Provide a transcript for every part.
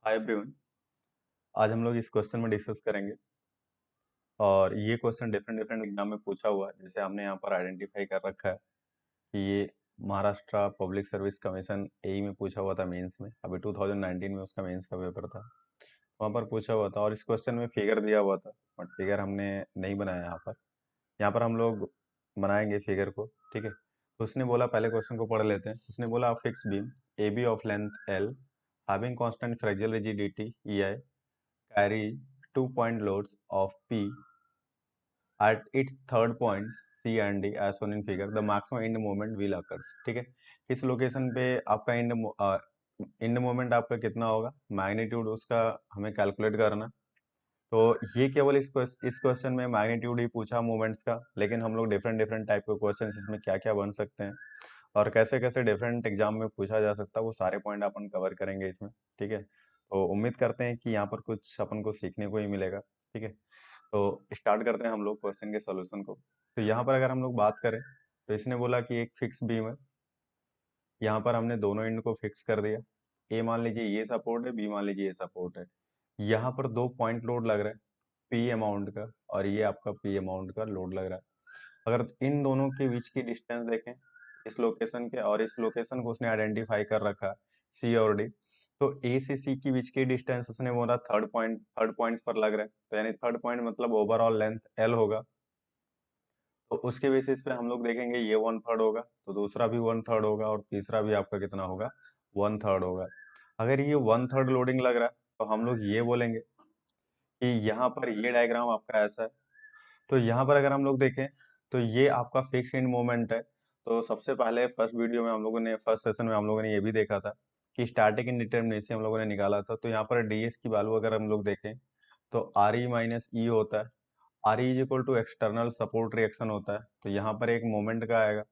Hi everyone. आज हम लोग इस क्वेश्चन में डिस्कस करेंगे और ये क्वेश्चन डिफरेंट डिफरेंट एग्जाम में पूछा हुआ है। जैसे हमने यहाँ पर आइडेंटिफाई कर रखा है कि ये महाराष्ट्र पब्लिक सर्विस कमीशन एई में पूछा हुआ था मेंस में। अभी 2019 में उसका मेंस का पेपर था, वहाँ पर पूछा हुआ था और इस क्वेश्चन में फिगर दिया हुआ था, बट फिगर हमने नहीं बनाया यहाँ पर। यहाँ पर हम लोग बनाएंगे फिगर को, ठीक है। तो उसने बोला, पहले क्वेश्चन को पढ़ लेते हैं। उसने बोला fix beam A B of length L having constant flexural rigidity E I carry 2 point loads of P at its third points C and D as shown in figure. The maximum end moment will occurs. ठीक है, किस location पे आपका end moment आपका कितना होगा, magnitude उसका हमें कैलकुलेट करना। तो ये केवल इस क्वेश्चन में मैग्नीट्यूड ही पूछा मोमेंट्स का, लेकिन हम लोग डिफरेंट डिफरेंट टाइप के क्वेश्चंस इसमें क्या क्या बन सकते हैं और कैसे कैसे डिफरेंट एग्जाम में पूछा जा सकता है, वो सारे पॉइंट अपन कवर करेंगे इसमें, ठीक है। तो उम्मीद करते हैं कि यहाँ पर कुछ अपन को सीखने को ही मिलेगा, ठीक है। तो स्टार्ट करते हैं हम लोग क्वेश्चन के सॉल्यूशन को। तो यहाँ पर अगर हम लोग बात करें तो इसने बोला कि एक फिक्स बीम है, यहाँ पर हमने दोनों एंड को फिक्स कर दिया। ए मान लीजिए ये सपोर्ट है, बी मान लीजिए ये सपोर्ट है। यहाँ पर 2 पॉइंट लोड लग रहा है पी अमाउंट का, और ये आपका पी अमाउंट का लोड लग रहा है। अगर इन दोनों के बीच की डिस्टेंस देखें, इस लोकेशन के और इस लोकेशन को उसने आइडेंटिफाई कर रखा सी और डी, तो ए से सी की बीच की डिस्टेंस उसने बोला थर्ड पॉइंट पर लग रहा है, तो यानी थर्ड पॉइंट मतलब ओवरऑल लेंथ एल होगा। तो उसके बेसिस पे हम लोग देखेंगे ये 1/3 होगा, तो दूसरा भी 1/3 होगा और तीसरा भी आपका कितना होगा, 1/3 होगा। अगर ये 1/3 लोडिंग लग रहा है तो हम लोग ये बोलेंगे कि यहाँ पर ये डायग्राम आपका ऐसा है। तो यहाँ पर अगर हम लोग देखें तो ये आपका फिक्स एंड मोमेंट है। तो सबसे पहले फर्स्ट वीडियो में हम लोगों ने, फर्स्ट सेशन में हम लोगों ने ये भी देखा था कि स्टैटिक इंडिटरमिनेसी हम लोगों ने निकाला था। तो यहाँ पर डीएस की वैल्यू अगर हम लोग देखें तो आर ई माइनस ई होता है। R E is equal to external support reaction होता है। तो यहाँ पर एक मोमेंट का आएगा,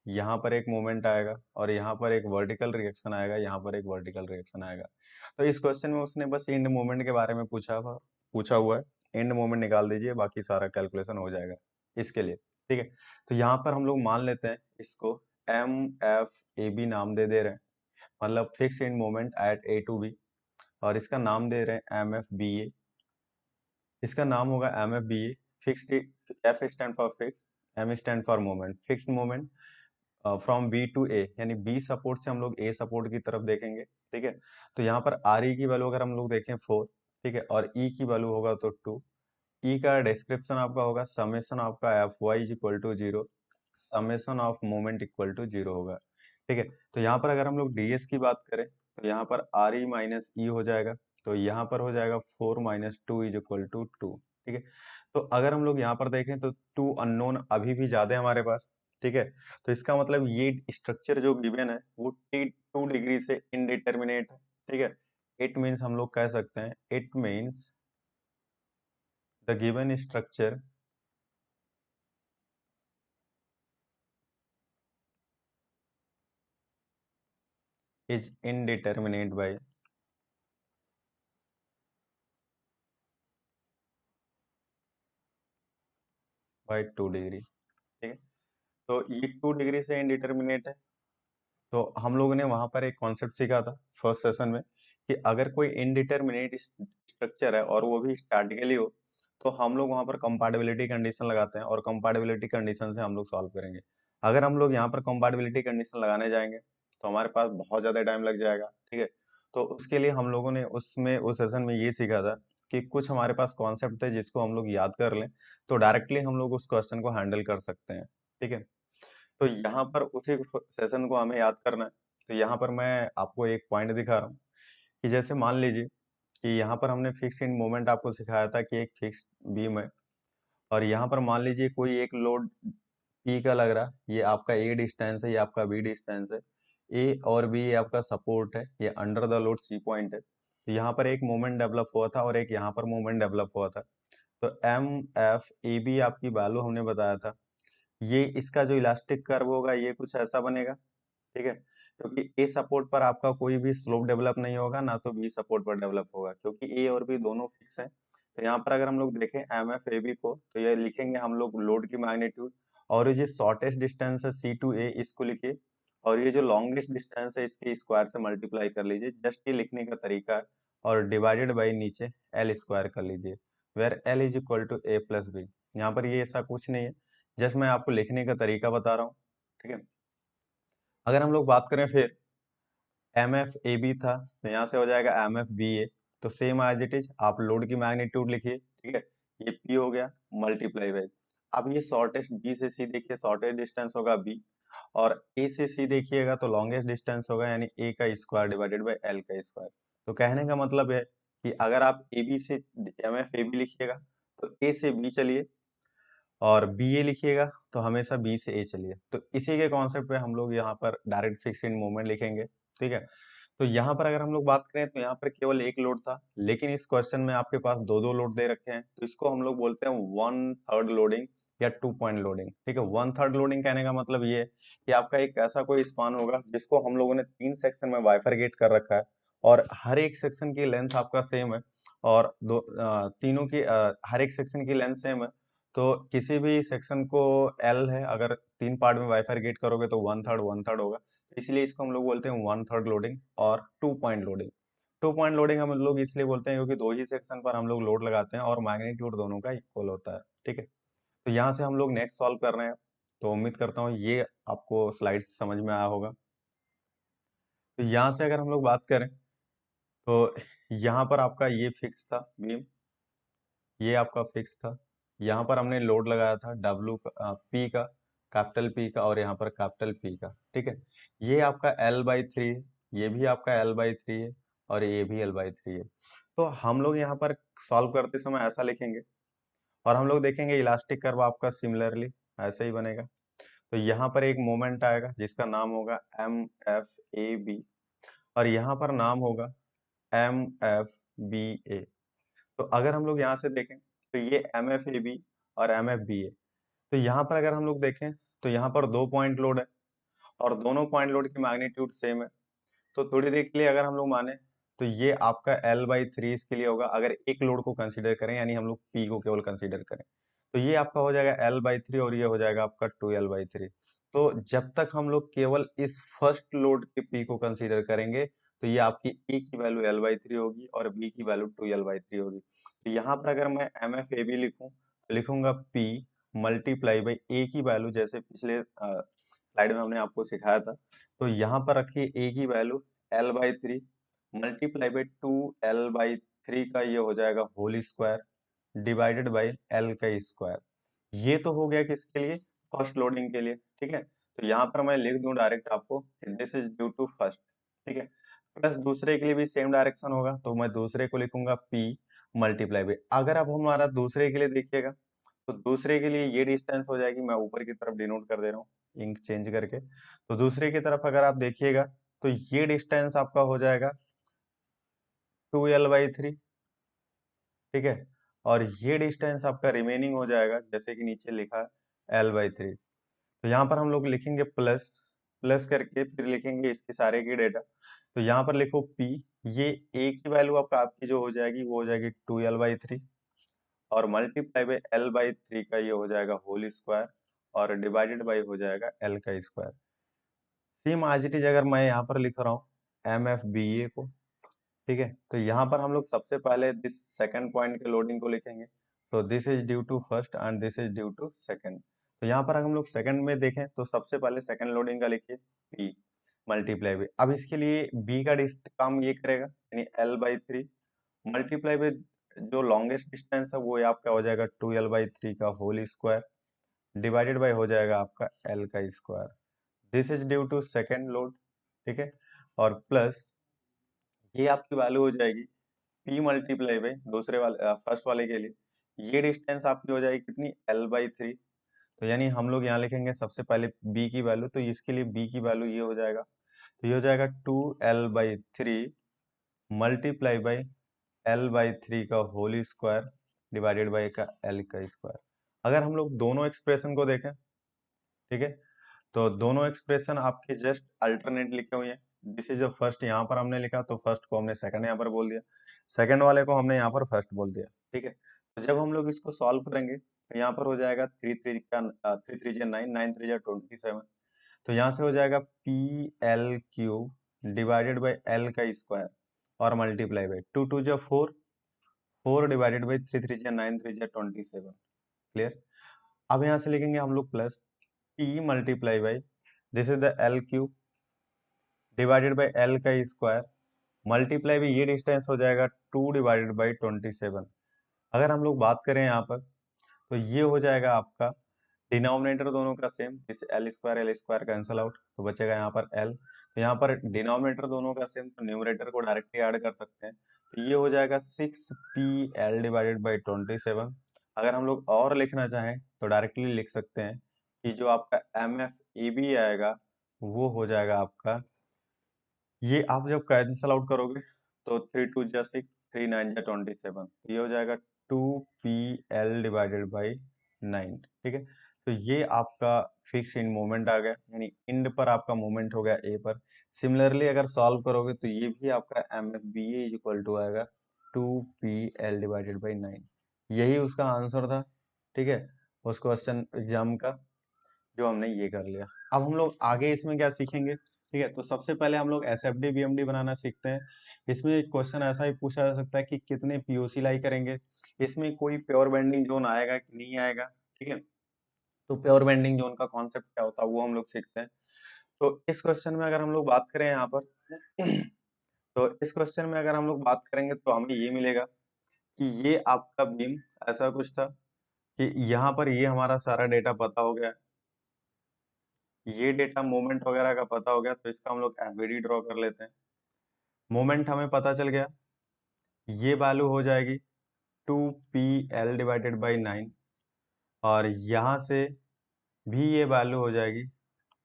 यहाँ पर एक मोमेंट आएगा और यहाँ पर एक वर्टिकल रिएक्शन आएगा, यहाँ पर एक वर्टिकल रिएक्शन आएगा। तो इस क्वेश्चन में उसने बस एंड मोमेंट के बारे में पूछा हुआ है। एंड मोमेंट निकाल दीजिए, बाकी सारा कैलकुलेशन हो जाएगा इसके लिए, ठीक है। तो यहाँ पर हम लोग मान लेते हैं इसको एम एफ ए बी नाम दे रहे हैं, मतलब fix end moment at A to B, और इसका नाम दे रहे हैं एम एफ बी ए। इसका नाम होगा M F B A. Fix, F stand for fix, M stand for moment, fixed moment from B to A, यानी बी सपोर्ट से हम लोग ए सपोर्ट की तरफ देखेंगे, ठीक है। तो यहाँ पर आर ई की वैल्यू अगर हम लोग देखें 4, ठीक है, और ई की वैल्यू होगा तो 2। ई का डिस्क्रिप्शन आपका होगा समेशन आपका F Y is equal to 0, summation of moment equal to 0 होगा, ठीक है। तो यहाँ पर अगर हम लोग डीएस की बात करें तो यहाँ पर आर ई माइनस ई हो जाएगा, तो यहाँ पर हो जाएगा 4 minus two is equal to 2, ठीक है। तो अगर हम लोग यहाँ पर देखें तो टू अननोन अभी भी ज्यादा है हमारे पास, ठीक है। तो इसका मतलब ये स्ट्रक्चर जो गिवन है वो T2 डिग्री से इनडिटर्मिनेट है, ठीक है। इट मीन्स हम लोग कह सकते हैं, it means the given structure is indeterminate by 2 degree, ठीक है। तो ये 2 डिग्री से इनडिटर्मिनेट है। तो हम लोगों ने वहां पर एक कॉन्सेप्ट सीखा था फर्स्ट सेशन में कि अगर कोई इनडिटर्मिनेट स्ट्रक्चर है और वो भी स्टैटिकली हो, तो हम लोग वहां पर कंपैटिबिलिटी कंडीशन लगाते हैं और कंपैटिबिलिटी कंडीशन से हम लोग सॉल्व करेंगे। अगर हम लोग यहाँ पर कंपैटिबिलिटी कंडीशन लगाने जाएंगे तो हमारे पास बहुत ज्यादा टाइम लग जाएगा, ठीक है। तो उसके लिए हम लोगों ने उसमें उस सेशन में ये सीखा था कि कुछ हमारे पास कॉन्सेप्ट है जिसको हम लोग याद कर लें तो डायरेक्टली हम लोग उस क्वेश्चन को हैंडल कर सकते हैं, ठीक है। तो यहाँ पर उसी सेशन को हमें याद करना है। तो यहाँ पर मैं आपको एक पॉइंट दिखा रहा हूँ कि जैसे मान लीजिए कि यहाँ पर हमने फिक्स इन मोमेंट आपको सिखाया था कि एक फिक्स बीम है, और यहाँ पर मान लीजिए कोई एक लोड पी का लग रहा, ये आपका ए डिस्टेंस है, ये आपका बी डिस्टेंस है। ए और बी ये आपका सपोर्ट है, ये under the load C point है। तो यहाँ पर एक मोमेंट डेवलप हुआ था और एक यहाँ पर मोमेंट डेवलप हुआ था। तो एम एफ ए बी आपकी वैल्यू हमने बताया था। ये इसका जो इलास्टिक कर्व होगा ये कुछ ऐसा बनेगा, ठीक है। क्योंकि ए सपोर्ट पर आपका कोई भी स्लोप डेवलप नहीं होगा, ना तो बी सपोर्ट पर डेवलप होगा, क्योंकि ए और बी दोनों फिक्स हैं। तो यहाँ पर अगर हम लोग देखें एम एफ ए बी को, तो ये लिखेंगे हम लोग लोड की मैग्नीट्यूड, और ये जो शॉर्टेस्ट डिस्टेंस है सी टू ए इसको लिखिए, और ये जो लॉन्गेस्ट डिस्टेंस है इसके स्क्वायर से मल्टीप्लाई कर लीजिए। जस्ट ये लिखने का तरीका है, और डिवाइडेड बाई नीचे एल स्क्वायर कर लीजिए, where L is equal to A plus B. यहाँ पर ये ऐसा कुछ नहीं है, जस्ट मैं आपको लिखने का तरीका बता रहा हूँ, ठीक है। अगर हम लोग बात करें फिर एम एफ ए बी था, तो यहाँ से हो जाएगा एम एफ बी ए। तो सेम एज इट इज आप लोड की मैग्नीट्यूड लिखिए, ठीक है। ये पी हो गया मल्टीप्लाई बाई, अब ये शॉर्टेस्ट बी से सी देखिए, शॉर्टेस्ट डिस्टेंस होगा बी, और ए से सी देखिएगा तो लॉन्गेस्ट डिस्टेंस होगा, यानी ए का स्क्वायर डिवाइडेड बाई एल का स्क्वायर। तो कहने का मतलब है कि अगर आप ए बी से एम एफ ए बी लिखिएगा तो ए से बी चलिए, और बी ए लिखिएगा तो हमेशा बी से ए चलिए। तो इसी के कॉन्सेप्ट पे हम लोग यहाँ पर डायरेक्ट फिक्स इन मोमेंट लिखेंगे, ठीक है। तो यहाँ पर अगर हम लोग बात करें तो यहाँ पर केवल एक लोड था, लेकिन इस क्वेश्चन में आपके पास दो दो लोड दे रखे हैं, तो इसको हम लोग बोलते हैं वन थर्ड लोडिंग या टू पॉइंट लोडिंग, ठीक है। वन थर्ड लोडिंग कहने का मतलब ये है कि आपका एक ऐसा कोई स्पान होगा जिसको हम लोगों ने तीन सेक्शन में बाइफरगेट कर रखा है, और हर एक सेक्शन की लेंथ आपका सेम है, और तीनों की हर एक सेक्शन की लेंथ सेम है। तो किसी भी सेक्शन को एल है, अगर तीन पार्ट में बाइफरगेट करोगे तो वन थर्ड होगा, इसलिए इसको हम लोग बोलते हैं वन थर्ड लोडिंग और two point loading. Two point loading हम लोग इसलिए बोलते हैं क्योंकि दो ही सेक्शन पर हम लोग लोड लगाते हैं और मैग्नीट्यूड दोनों का इक्वल होता है, ठीक है। तो यहाँ से हम लोग नेक्स्ट सॉल्व कर रहे हैं, तो उम्मीद करता हूँ ये आपको स्लाइड समझ में आया होगा। तो यहाँ से अगर हम लोग बात करें तो यहाँ पर आपका ये फिक्स था बीम, ये आपका फिक्स था। यहाँ पर हमने लोड लगाया था डब्लू पी का, कैपिटल पी का, और यहाँ पर कैपिटल पी का, ठीक है। ये आपका एल बाई थ्री है, ये भी आपका एल बाई थ्री है, और ये भी एल बाई थ्री है। तो हम लोग यहाँ पर सॉल्व करते समय ऐसा लिखेंगे, और हम लोग देखेंगे इलास्टिक कर्व आपका सिमिलरली ऐसे ही बनेगा। तो यहाँ पर एक मोमेंट आएगा जिसका नाम होगा एम एफ ए बी, और यहाँ पर नाम होगा एम एफ बी ए। तो अगर हम लोग यहाँ से देखें तो ये एम एफ ए बी और एम एफ बी ए, तो यहाँ पर अगर हम लोग देखें तो यहाँ पर दो पॉइंट लोड है, और दोनों पॉइंट लोड की मैग्नीट्यूड सेम है। तो थोड़ी देर के लिए अगर हम लोग माने तो ये आपका एल बाई थ्री इसके लिए होगा, अगर एक लोड को कंसीडर करें, यानी हम लोग पी को केवल कंसीडर करें, तो ये आपका हो जाएगा एल बाई थ्री, और ये हो जाएगा आपका टू एल बाई थ्री। तो जब तक हम लोग केवल इस फर्स्ट लोड के पी को कंसीडर करेंगे तो ये आपकी ए की वैल्यू एल बाई थ्री होगी और बी की value two L by three होगी। तो यहाँ पर अगर मैं एम एफ ए बी लिखूँ तो लिखूंगा पी मल्टीप्लाई बाई ए की वैल्यू, जैसे पिछले स्लाइड में हमने आपको सिखाया था। तो यहाँ पर रखिए ए की value L by three multiply by two L by three का ये हो जाएगा whole square divided by L का स्क्वायर। ये तो हो गया किसके लिए, फर्स्ट लोडिंग के लिए, ठीक है। तो यहाँ पर मैं लिख दूं डायरेक्ट आपको, this is due to first, ठीक है। प्लस दूसरे के लिए भी सेम डायरेक्शन होगा, तो मैं दूसरे को लिखूंगा पी मल्टीप्लाई बाई, अगर आप हमारा दूसरे के लिए देखिएगा तो दूसरे के लिए ये डिस्टेंस हो जाएगी, मैं ऊपर की तरफ डिनोट कर दे रहा हूँ इंक चेंज करके। तो दूसरे की तरफ अगर आप देखिएगा तो ये डिस्टेंस आपका हो जाएगा टू एल बाई थ्री, ठीक है। और ये डिस्टेंस आपका रिमेनिंग हो जाएगा जैसे कि नीचे लिखा है एल बाई थ्री। तो यहाँ पर हम लोग लिखेंगे प्लस, प्लस करके फिर लिखेंगे इसके सारे की डेटा। तो यहाँ पर लिखो पी, ये ए की वैल्यू आपका आपकी जो हो जाएगी वो हो जाएगी टू एल बाई थ्री, और multiply by L by three का ये हो जाएगा होल स्क्वायर, और डिवाइडेड बाई हो जाएगा एल का स्क्वायर। सेम आज इट इज अगर मैं यहाँ पर लिख रहा हूँ एम एफ बी ए को, ठीक है। तो यहाँ पर हम लोग सबसे पहले दिस सेकंड पॉइंट के लोडिंग को लिखेंगे, तो this is due to first and this is due to second. तो यहाँ पर हम लोग सेकंड में देखें तो सबसे पहले सेकंड लोडिंग का लिखिए पी मल्टीप्लाई बाई, अब इसके लिए बी का काम ये करेगा, यानी L by three multiply by जो लॉन्गेस्ट डिस्टेंस है वो ये आपका हो जाएगा टू एल बाई थ्री का होल स्क्वायर डिवाइडेड बाई हो जाएगा आपका एल का square. This is due to second load, ठीक है। और प्लस ये आपकी वैल्यू हो जाएगी पी मल्टीप्लाई बाई दूसरे वाले फर्स्ट वाले के लिए ये डिस्टेंस आपकी हो जाएगी कितनी एल बाई थ्री। तो यानी हम लोग यहाँ लिखेंगे सबसे पहले बी की वैल्यू, तो इसके लिए बी की वैल्यू ये हो जाएगा, तो ये हो जाएगा two L by three multiply by L by three का होल स्क्वायर डिवाइडेड बाई का एल का स्क्वायर। अगर हम लोग दोनों एक्सप्रेशन को देखें, ठीक है, तो दोनों एक्सप्रेशन आपके जस्ट अल्टरनेट लिखे हुए हैं। दिस इज द फर्स्ट, यहाँ पर हमने लिखा तो फर्स्ट को हमने सेकंड यहाँ पर बोल दिया, सेकंड वाले को हमने यहाँ पर फर्स्ट बोल दिया, ठीक है। तो जब हम लोग इसको सॉल्व करेंगे तो यहाँ पर हो जाएगा थ्री थ्री का थ्री थ्री जा नाइन, नाइन थ्री जा 27। तो यहाँ से हो जाएगा P L cube divided by L का स्क्वायर, और मल्टीप्लाई बाई 2 जा 4, 4 डिवाइडेड बाई 3 3 जा 9, 3 जा 27। क्लियर। अब यहाँ से लिखेंगे हम लोग plus p multiply by this is the L cube divided by L का स्क्वायर मल्टीप्लाई बाई ये डिस्टेंस हो जाएगा 2 डिवाइडेड बाई 27। अगर हम लोग बात करें यहाँ पर तो ये हो जाएगा आपका डिनोमिनेटर दोनों का सेम, इस एल स्क्वायर कैंसिल आउट तो बचेगा यहाँ पर एल। तो यहाँ पर डिनोमिनेटर दोनों का सेम तो न्यूमरेटर को डायरेक्टली ऐड कर सकते हैं, तो ये हो जाएगा 6pl डिवाइडेड बाई 27। अगर हम लोग और लिखना चाहें तो डायरेक्टली लिख सकते हैं कि जो आपका एम एफ ए बी आएगा वो हो जाएगा आपका, ये आप जब कैंसिल आउट करोगे तो 3 2 जा 6, 3 9 जा 27, तो ये हो जाएगा 2pl डिवाइडेड बाई 9। ठीक है, तो ये आपका फिक्स इन मोमेंट आ गया, यानी इंड पर आपका मोमेंट हो गया ए पर। सिमिलरली अगर सॉल्व करोगे तो ये भी आपका M F B A equal to आएगा 2pl डिवाइडेड बाई 9। यही उसका आंसर था। ठीक है, उस क्वेश्चन एग्जाम का जो हमने ये कर लिया। अब हम लोग आगे इसमें क्या सीखेंगे। ठीक है, तो सबसे पहले हम लोग एसएफडी बीएमडी बनाना सीखते हैं। इसमें एक क्वेश्चन ऐसा भी पूछा जा सकता है कि कितने पीओसी लाई करेंगे, इसमें कोई प्योर बेंडिंग जोन आएगा कि नहीं आएगा। ठीक है, तो प्योर बेंडिंग जोन का कॉन्सेप्ट क्या होता है वो हम लोग सीखते हैं। तो इस क्वेश्चन में अगर हम लोग बात करें यहाँ पर तो इस क्वेश्चन में अगर हम लोग बात करेंगे तो हमें ये मिलेगा कि ये आपका बीम ऐसा कुछ था कि यहाँ पर ये हमारा सारा डेटा पता हो गया, ये डेटा मोमेंट वगैरह का पता हो गया, तो इसका हम लोग एफवीडी ड्रॉ कर लेते हैं। मोमेंट हमें पता चल गया, ये वैल्यू हो जाएगी 2pl डिवाइडेड बाई 9, और यहाँ से भी ये वैल्यू हो जाएगी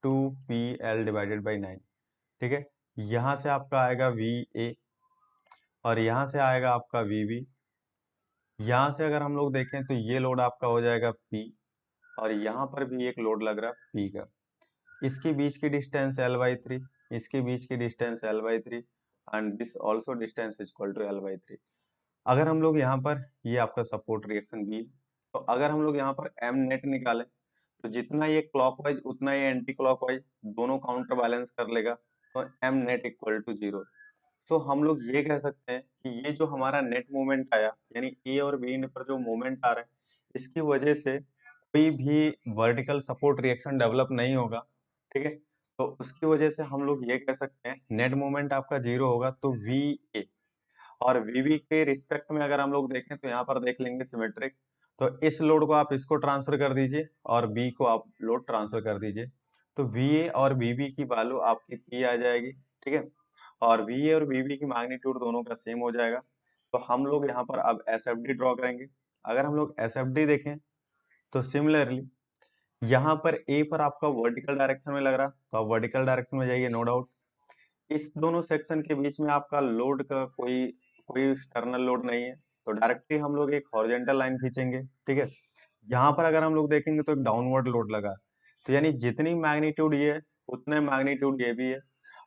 2pl डिवाइडेड बाई 9। ठीक है, यहाँ से आपका आएगा va और यहाँ से आएगा आपका vb। यहाँ से अगर हम लोग देखें तो ये लोड आपका हो जाएगा p, और यहाँ पर भी एक लोड लग रहा है p का। इसके बीच की डिस्टेंस l/3, इसके बीच की distance l/3 and this also distance is equal to l/3। अगर हम लोग यहाँ पर ये आपका सपोर्ट रिएक्शन भी है, तो अगर हम लोग यहाँ पर m नेट निकालें तो जितना ये क्लॉकवाइज उतना ये एंटी क्लॉकवाइज दोनों काउंटर बैलेंस कर लेगा, तो m नेट इक्वल टू 0। सो हम लोग ये कह सकते हैं कि ये जो हमारा नेट मोमेंट आया, यानी ए और बी पर जो मोमेंट आ रहा है, इसकी वजह से कोई भी वर्टिकल सपोर्ट रिएक्शन डेवलप नहीं होगा। ठीक है, तो उसकी वजह से हम लोग ये कह सकते हैं नेट मोमेंट आपका 0 होगा। तो वी ए और वीबी के रिस्पेक्ट में अगर हम लोग देखें तो यहाँ पर देख लेंगे सिमेट्रिक, तो इस लोड को आप इसको ट्रांसफर कर दीजिए और बी को आप लोड ट्रांसफर कर दीजिए, तो वीए और वीबी की वैल्यू आपकी पी आ जाएगी। ठीक है, और वीए और वीबी की मैग्नीट्यूड दोनों का सेम हो जाएगा। तो हम लोग यहाँ पर अब एसएफडी ड्रॉ करेंगे। अगर हम लोग एसएफडी देखें तो सिमिलरली यहाँ पर ए पर आपका वर्टिकल डायरेक्शन में लग रहा, तो आप वर्टिकल डायरेक्शन में जाइए, नो डाउट। इस दोनों सेक्शन के बीच में आपका लोड का कोई कोई एक्सटर्नल लोड नहीं है, तो डायरेक्टली हम लोग एक हॉरिजॉन्टल लाइन खींचेंगे। ठीक है, यहाँ पर अगर हम लोग देखेंगे तो एक डाउनवर्ड लोड लगा है, तो यानी जितनी मैग्नीट्यूड ये है उतने मैग्नीट्यूड ये भी है।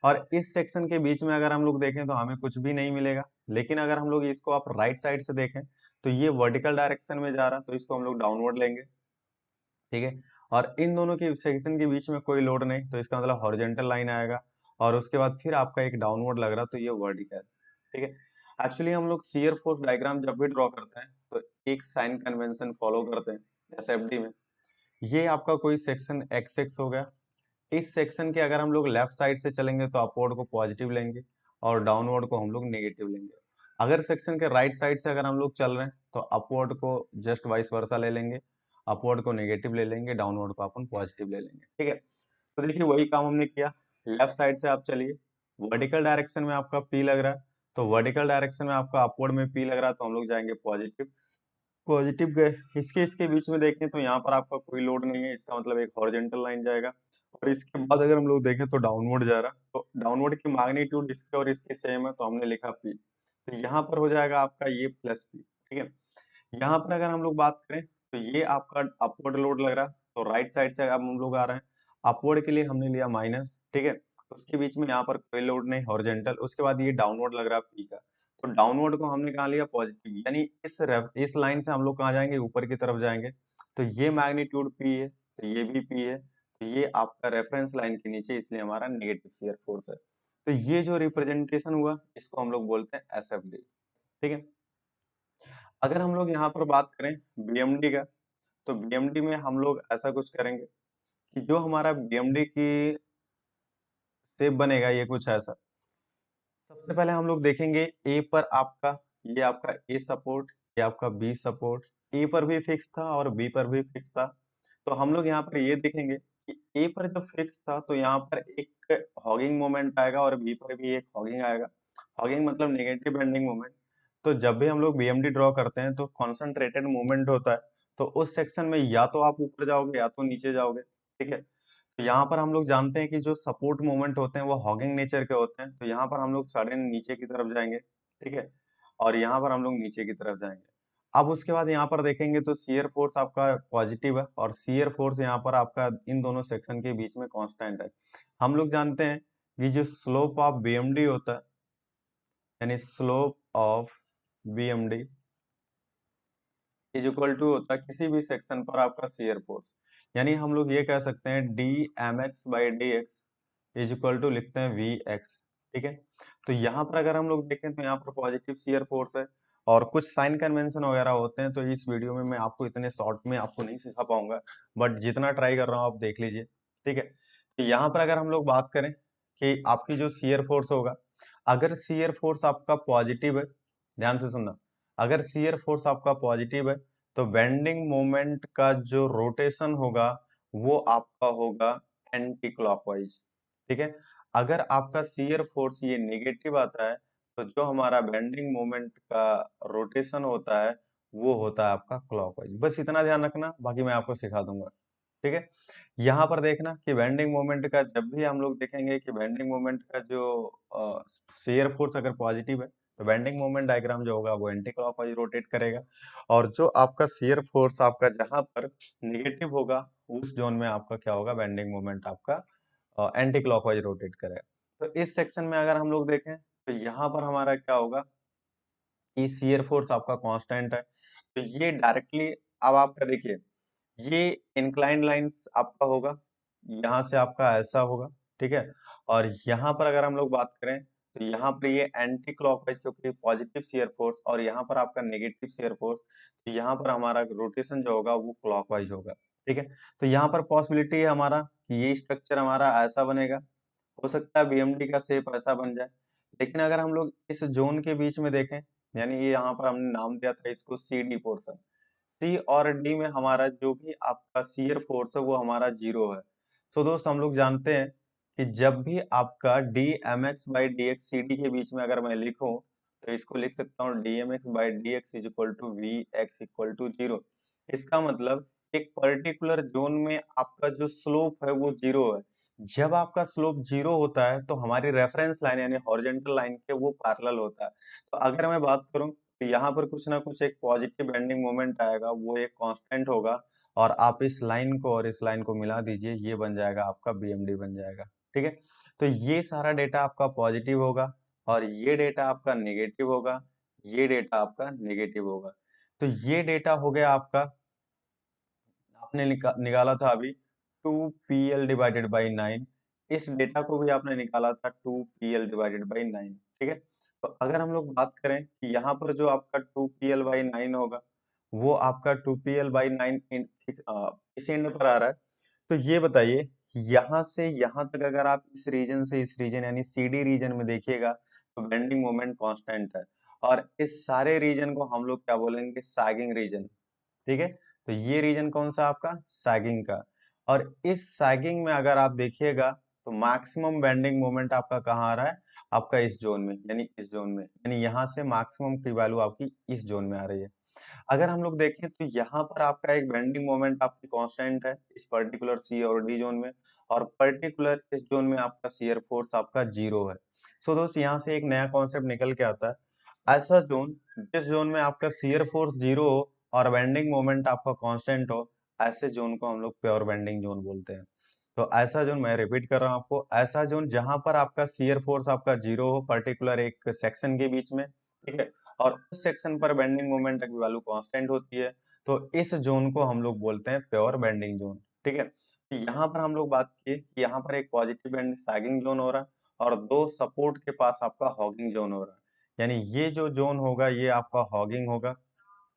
और इस सेक्शन के बीच में अगर हम लोग देखें तो हमें कुछ भी नहीं मिलेगा, लेकिन अगर हम लोग इसको आप राइट साइड से देखें तो ये वर्टिकल डायरेक्शन में जा रहा है, तो इसको हम लोग डाउनवर्ड लेंगे। ठीक है, और इन दोनों के सेक्शन के बीच में कोई लोड नहीं, तो इसका मतलब हॉरिजॉन्टल लाइन आएगा, और उसके बाद फिर आपका एक डाउनवर्ड लग रहा, तो ये वर्टिकल। ठीक है, एक्चुअली हम लोग शियर फोर्स डायग्राम जब भी ड्रॉ करते हैं तो एक साइन कन्वेंशन फॉलो करते हैं एसएफडी में। ये आपका कोई सेक्शन एक्स एक्स हो गया, इस सेक्शन के अगर हम लोग लेफ्ट साइड से चलेंगे तो अपवर्ड को पॉजिटिव लेंगे और डाउनवर्ड को हम लोग नेगेटिव लेंगे। अगर सेक्शन के राइट साइड से अगर हम लोग चल रहे हैं तो अपवर्ड को जस्ट वाइस वर्सा ले लेंगे, अपवर्ड को नेगेटिव ले लेंगे, डाउनवर्ड को अपन पॉजिटिव ले लेंगे। ठीक है, तो देखिए वही काम हमने किया। लेफ्ट साइड से आप चलिए, वर्टिकल डायरेक्शन में आपका पी लग रहा है, तो वर्टिकल डायरेक्शन में आपका अपवर्ड में पी लग रहा है, तो हम लोग जाएंगे पॉजिटिव। पॉजिटिव गए, इसके इसके बीच में देखें तो यहाँ पर आपका कोई लोड नहीं है, इसका मतलब एक हॉरिजॉन्टल लाइन जाएगा। और इसके बाद अगर हम लोग देखें तो डाउनवर्ड जा रहा, तो डाउनवर्ड की मैग्नीट्यूड इसके और इसके सेम है, तो हमने लिखा पी, तो यहाँ पर हो जाएगा आपका ये प्लस पी। ठीक है, यहाँ पर अगर हम लोग बात करें तो ये आपका अपवर्ड लोड लग रहा, तो राइट साइड से अब हम लोग आ रहे हैं, अपवर्ड के लिए हमने लिया माइनस। ठीक है, उसके बीच में यहाँ पर कोई लोड नहीं, हॉरिजॉन्टल। उसके बाद ये डाउनवर्ड लग रहा है पी का, तो डाउनवर्ड को हमने कहा लिया पॉजिटिव, यानी इस लाइन से हम लोग कहाँ जाएंगे, ऊपर की तरफ जाएंगे। तो ये मैग्नीट्यूड पी है, तो ये भी पी है, तो ये आपका रेफरेंस लाइन के नीचे, इसलिए हमारा नेगेटिव शियर फोर्स है। तो ये जो रिप्रेजेंटेशन हुआ इसको हम लोग बोलते हैं एसएफडी। ठीक है। अगर हम लोग यहाँ पर बात करें बीएमडी का, तो बीएमडी में हम लोग ऐसा कुछ करेंगे कि जो हमारा बीएमडी की शेप बनेगा ये कुछ ऐसा। सबसे पहले हम लोग देखेंगे ए पर आपका, ये आपका ए सपोर्ट, ये आपका बी सपोर्ट, ए पर भी फिक्स था और बी पर भी फिक्स था। तो हम लोग यहाँ पर ये देखेंगे कि ए पर जब फिक्स था तो यहाँ पर एक हॉगिंग मोमेंट आएगा और बी पर भी एक हॉगिंग आएगा। हॉगिंग मतलब नेगेटिव बेंडिंग मोमेंट। तो जब भी हम लोग बीएमडी ड्रॉ करते हैं तो कॉन्सेंट्रेटेड मूवमेंट होता है। तो उस सेक्शन में या तो आप ऊपर जाओगे या तो नीचे जाओगे। ठीक है। तो यहाँ पर हम लोग जानते हैं कि जो सपोर्ट मूवमेंट होते हैं वो हॉगिंग नेचर के होते हैं। तो यहाँ पर हम लोग सडन नीचे की तरफ जाएंगे। ठीक है। और यहाँ पर हम लोग नीचे की तरफ जाएंगे। अब उसके बाद यहाँ पर देखेंगे तो शियर फोर्स आपका पॉजिटिव है और शियर फोर्स यहाँ पर आपका इन दोनों सेक्शन के बीच में कांस्टेंट है। हम लोग जानते हैं कि जो स्लोप ऑफ बीएमडी होता है, यानी slope of BMD is equal to होता है किसी भी सेक्शन पर आपका शियर फोर्स। यानी हम लोग ये कह सकते हैं D M X by D X is equal to लिखते हैं वी एक्स। ठीक है। तो यहाँ पर अगर हम लोग देखें तो यहाँ पर पॉजिटिव शियर फोर्स है और कुछ साइन कन्वेंशन वगैरह होते हैं। तो इस वीडियो में मैं आपको इतने शॉर्ट में आपको नहीं सिखा पाऊंगा, बट जितना ट्राई कर रहा हूँ आप देख लीजिए। ठीक है। तो यहाँ पर अगर हम लोग बात करें कि आपकी जो शियर फोर्स होगा, अगर शियर फोर्स आपका पॉजिटिव है, ध्यान से सुनना, अगर शियर फोर्स आपका पॉजिटिव है तो बेंडिंग मोमेंट का जो रोटेशन होगा वो आपका होगा एंटी क्लॉकवाइज। ठीक है। अगर आपका शियर फोर्स ये नेगेटिव आता है तो जो हमारा बेंडिंग मोमेंट का रोटेशन होता है वो होता है आपका क्लॉकवाइज। बस इतना ध्यान रखना, बाकी मैं आपको सिखा दूंगा। ठीक है। यहाँ पर देखना कि बेंडिंग मोमेंट का जब भी हम लोग देखेंगे कि बेंडिंग मोमेंट का जो शियर फोर्स अगर पॉजिटिव है तो बेंडिंग मोमेंट डायग्राम जो होगा वो एंटी क्लॉकवाइज रोटेट करेगा। और जो आपका शियर फोर्स आपका जहां पर नेगेटिव होगा उस जोन में आपका क्या होगा, बेंडिंग मोमेंट आपका एंटी क्लॉकवाइज रोटेट करेगा। तो इस सेक्शन में अगर हम लोग देखें तो यहाँ पर हमारा क्या होगा कि शियर फोर्स आपका कांस्टेंट है। तो ये डायरेक्टली, अब आपका देखिए ये इंक्लाइंड लाइंस आपका होगा, यहाँ से आपका ऐसा होगा। ठीक है। और यहाँ पर अगर हम लोग बात करें तो यहाँ पर ये एंटी क्लॉकवाइज क्योंकि पॉजिटिव शियर फोर्स और यहाँ पर आपका नेगेटिव शियर फोर्स, तो यहाँ पर हमारा रोटेशन जो होगा वो क्लॉकवाइज होगा। ठीक है। तो यहाँ पर पॉसिबिलिटी है हमारा कि ये स्ट्रक्चर हमारा ऐसा बनेगा, हो सकता है बीएमडी का शेप ऐसा बन जाए। लेकिन अगर हम लोग इस जोन के बीच में देखें, यानी ये यहाँ पर हमने नाम दिया था इसको सी डी पोर्शन, सी और डी में हमारा जो भी आपका शियर फोर्स है वो हमारा जीरो है। सो दोस्त हम लोग जानते हैं कि जब भी आपका D M X by D X C D के बीच में अगर मैं लिखूं तो इसको लिख सकता हूँ D M X by D X is equal to V X equal to zero. इसका मतलब एक पर्टिकुलर जोन में आपका जो स्लोप है वो जीरो है। जब आपका स्लोप जीरो होता है तो हमारी रेफरेंस लाइन यानी हॉरिजॉन्टल लाइन के वो पैरेलल होता है। तो अगर मैं बात करूं तो यहाँ पर कुछ ना कुछ एक पॉजिटिव बेंडिंग मोमेंट आएगा, वो एक कांस्टेंट होगा। और आप इस लाइन को और इस लाइन को मिला दीजिए, ये बन जाएगा आपका बीएमडी बन जाएगा। ठीक है। तो ये सारा डेटा आपका पॉजिटिव होगा और ये डेटा आपका नेगेटिव होगा, ये डेटा आपका नेगेटिव होगा। तो ये डेटा हो गया आपका, आपने निकाला था अभी 2PL डिवाइडेड बाई 9। इस डेटा को भी आपने निकाला था 2PL डिवाइडेड बाई 9। ठीक है। तो अगर हम लोग बात करें कि यहाँ पर जो आपका 2PL बाई 9 होगा वो आपका 2PL बाई 9 इस एंड पर आ रहा है। तो ये बताइए यहाँ से यहाँ तक अगर आप इस रीजन से इस रीजन यानी सीडी रीजन में देखिएगा तो बेंडिंग मोमेंट कांस्टेंट है। और इस सारे रीजन को हम लोग क्या बोलेंगे, सैगिंग रीजन। ठीक है। तो ये रीजन कौन सा आपका, सैगिंग का। और इस सैगिंग में अगर आप देखिएगा तो मैक्सिमम बेंडिंग मोमेंट आपका कहाँ आ रहा है, आपका इस जोन में, यानी इस जोन में, यानी यहाँ से मैक्सिमम की वैल्यू आपकी इस जोन में आ रही है। अगर हम लोग देखें तो यहाँ पर आपका एक बेंडिंग मोमेंट आपकी कांस्टेंट है इस पर्टिकुलर सी और डी जोन में, और पर्टिकुलर इस जोन में आपका शियर फोर्स आपका जीरो है। सो दोस्त यहाँ से एक नया कॉन्सेप्ट निकल के आता है, ऐसा जोन जिस जोन में आपका शियर फोर्स जीरो हो और बेंडिंग मोमेंट आपका कांस्टेंट हो, ऐसे जोन को हम लोग प्योर बेंडिंग जोन बोलते हैं। तो ऐसा जोन, मैं रिपीट कर रहा हूँ आपको, ऐसा जोन जहां पर आपका शियर फोर्स आपका जीरो हो पर्टिकुलर एक सेक्शन के बीच में। ठीक है। और उस सेक्शन पर बेंडिंग मोमेंट की वैल्यू कांस्टेंट होती है, तो इस जोन को हम लोग बोलते हैं प्योर बेंडिंग जोन। ठीक है। तो यहाँ पर हम लोग बात किए कि यहाँ पर एक पॉजिटिव बेंड सैगिंग जोन हो रहा है और दो सपोर्ट के पास आपका हॉगिंग जोन हो रहा है। यानी ये जो जोन होगा ये आपका हॉगिंग होगा,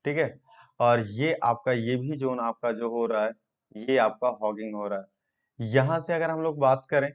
ठीक है। और ये आपका ये भी जोन आपका जो हो रहा है ये आपका हॉगिंग हो रहा है। यहां से अगर हम लोग बात करें,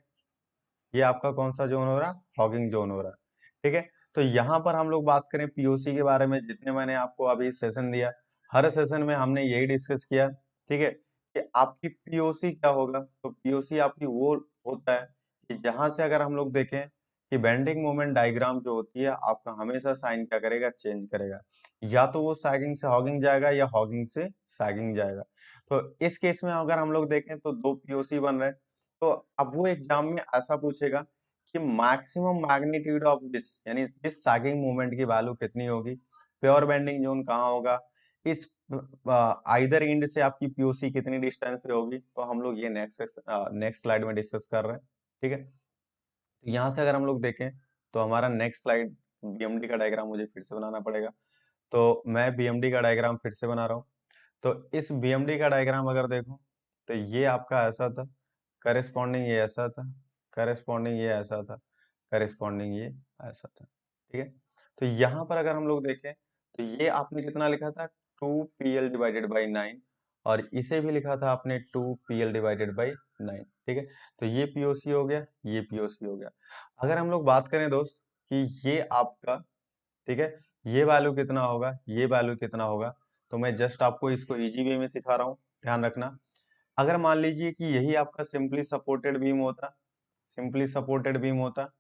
ये आपका कौन सा जोन हो रहा है, हॉगिंग जोन हो रहा है, ठीक है। तो यहाँ पर हम लोग बात करें पीओसी के बारे में, जितने मैंने आपको अभी सेशन दिया, हर सेशन में हमने यही डिस्कस किया, ठीक है, कि आपकी पीओसी क्या होगा। तो पीओसी आपकी वो होता है कि जहां से अगर हम लोग देखें कि बेंडिंग मोमेंट डायग्राम जो होती है आपका हमेशा साइन क्या करेगा, चेंज करेगा। या तो वो सैगिंग से हॉगिंग जाएगा या हॉगिंग से सैगिंग जाएगा। तो इस केस में अगर हम लोग देखें तो दो पीओसी बन रहे हैं। तो अब वो एग्जाम में ऐसा पूछेगा कि मैक्सिमम मैग्नीट्यूड ऑफ दिस, यानी इस सैगिंग मूवमेंट की वैल्यू कितनी होगी, प्योर बेंडिंग जोन कहाँ होगा, इस आइदर एंड से आपकी पीओसी कितनी डिस्टेंस पे होगी। तो हम लोग ये नेक्स्ट स्लाइड में डिस्कस कर रहे हैं, ठीक है। तो यहाँ से अगर हम लोग देखें तो हमारा नेक्स्ट स्लाइड बीएमडी का डायग्राम मुझे फिर से बनाना पड़ेगा। तो मैं बीएमडी का डायग्राम फिर से बना रहा हूँ। तो इस बीएमडी का डायग्राम अगर देखो तो ये आपका ऐसा था, करेस्पॉन्डिंग ये ऐसा था, करेस्पॉन्डिंग ये ऐसा था, करेस्पॉन्डिंग ये ऐसा था, ठीक है। तो यहाँ पर अगर हम लोग देखें तो ये आपने कितना लिखा था, 2PL डिवाइडेड बाई 9, और इसे भी लिखा था आपने 2PL डिवाइडेड बाई 9, ठीक है। तो ये पीओसी हो गया, ये पीओसी हो गया। अगर हम लोग बात करें दोस्त कि ये आपका, ठीक है, ये वैल्यू कितना होगा, ये वैल्यू कितना होगा, तो मैं जस्ट आपको इसको इजी वे में सिखा रहा हूँ, ध्यान रखना। अगर मान लीजिए कि यही आपका सिंपली सपोर्टेड बीम होता, सिंपली सपोर्टेड बीम होता,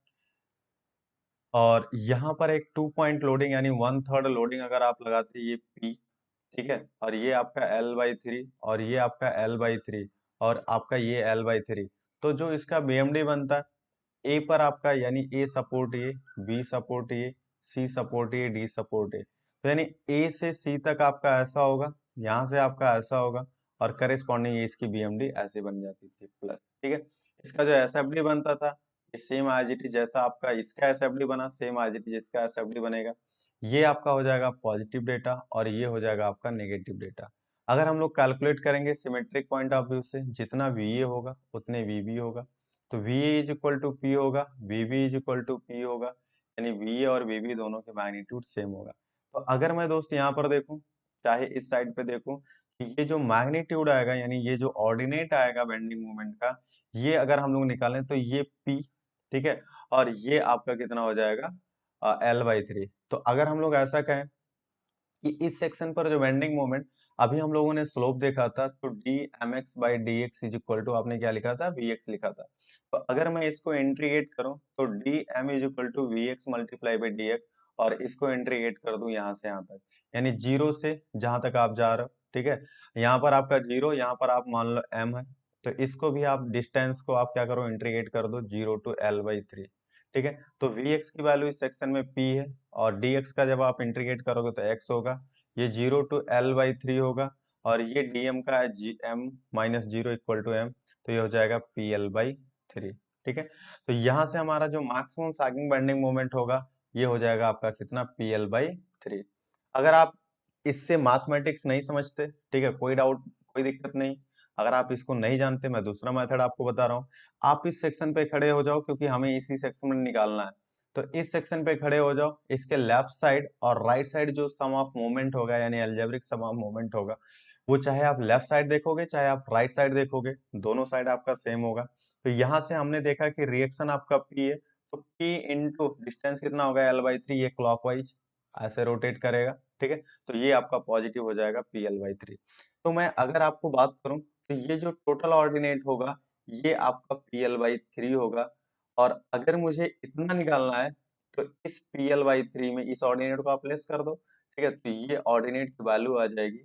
और यहाँ पर एक 2 पॉइंट लोडिंग यानी 1/3 लोडिंग अगर आप लगाते, ये P, ठीक है, और ये आपका L/3 और ये आपका L/3 और आपका ये L/3, तो जो इसका BMD बनता है, ए पर आपका यानी ए सपोर्ट ये, बी सपोर्ट ये, सी सपोर्ट ये, डी सपोर्ट ये, तो यानी ए से सी तक आपका ऐसा होगा, यहाँ से आपका ऐसा होगा, और करेस्पॉन्डिंग इसकी बीएमडी ऐसे बन जाती थी प्लस, ठीक है। इसका जो एसएफडी बनता था ये सेम एज इट इज, जैसा आपका इसका एसएफडी बना सेम एज इट इज इसका एसएफडी बनेगा। ये आपका हो जाएगा पॉजिटिव डेटा और ये हो जाएगा आपका नेगेटिव डेटा। अगर हम लोग कैलकुलेट करेंगे सिमेट्रिक पॉइंट ऑफ व्यू से, जितना वीए होगा उतने वीबी होगा। तो VA is equal to P होगा, VB is equal to P होगा, यानी VA और VB दोनों के मैग्नीट्यूड सेम होगा। तो अगर मैं दोस्त यहाँ पर देखूं, चाहे इस साइड पे देखूं, कि ये जो मैग्नीट्यूड आएगा यानी ये जो ऑर्डिनेट आएगा बेंडिंग मोमेंट का, ये अगर हम लोग निकालें तो ये P, ठीक है, और ये आपका कितना हो जाएगा, L/3। तो अगर हम लोग ऐसा कहें कि इस सेक्शन पर जो बेंडिंग मोमेंट, अभी हम लोगों ने स्लोप देखा था, तो dmx/dx इज इक्वल टू आपने क्या लिखा था, vx लिखा था। तो अगर मैं इसको इंटीग्रेट करूं तो dm is equal to vx multiply by dx, और इसको इंटीग्रेट कर दूं यहाँ से यहाँ तक, यानी जीरो से जहां तक आप जा रहे हो, ठीक है। यहाँ पर आपका जीरो, यहाँ पर आप मान लो m है, तो इसको भी आप डिस्टेंस को आप क्या करो, इंटीग्रेट कर दो 0 टू L/3, ठीक है। तो Vx की वैल्यू इस सेक्शन में P है, और dx का जब आप इंटीग्रेट करोगे तो x होगा, ये 0 टू L/3 होगा, और ये dm का है m minus zero equal to m, तो ये हो जाएगा PL/3, ठीक है। तो यहाँ से हमारा जो मैक्सिमम सैगिंग बेंडिंग मोमेंट होगा ये हो जाएगा आपका कितना, PL/3। अगर आप इससे मैथमेटिक्स नहीं समझते, ठीक है, कोई डाउट, कोई दिक्कत नहीं। अगर आप इसको नहीं जानते, मैं दूसरा मेथड आपको बता रहा हूँ। आप इस सेक्शन पे खड़े हो जाओ, क्योंकि हमें इसी सेक्शन में निकालना है। तो इस सेक्शन पे खड़े हो जाओ, इसके लेफ्ट साइड और राइट साइड जो सम ऑफ मोमेंट होगा यानी अलजेब्रिक सम ऑफ मोमेंट होगा, वो चाहे आप लेफ्ट साइड देखोगे चाहे आप राइट साइड देखोगे, दोनों साइड आपका सेम होगा। तो यहाँ से हमने देखा कि रिएक्शन आपका P है, तो P इंटू डिस्टेंस कितना होगा, L/3, ये क्लॉकवाइज ऐसे रोटेट करेगा, ठीक है। तो ये आपका पॉजिटिव हो जाएगा PL/3। तो मैं अगर आपको बात करूं तो ये जो टोटल ऑर्डिनेट होगा ये आपका PL/3 होगा, और अगर मुझे इतना निकालना है तो इस PL/3 में इस ऑर्डिनेट को आप प्लेस कर दो, ठीक है। तो ये ऑर्डिनेट की वैल्यू आ जाएगी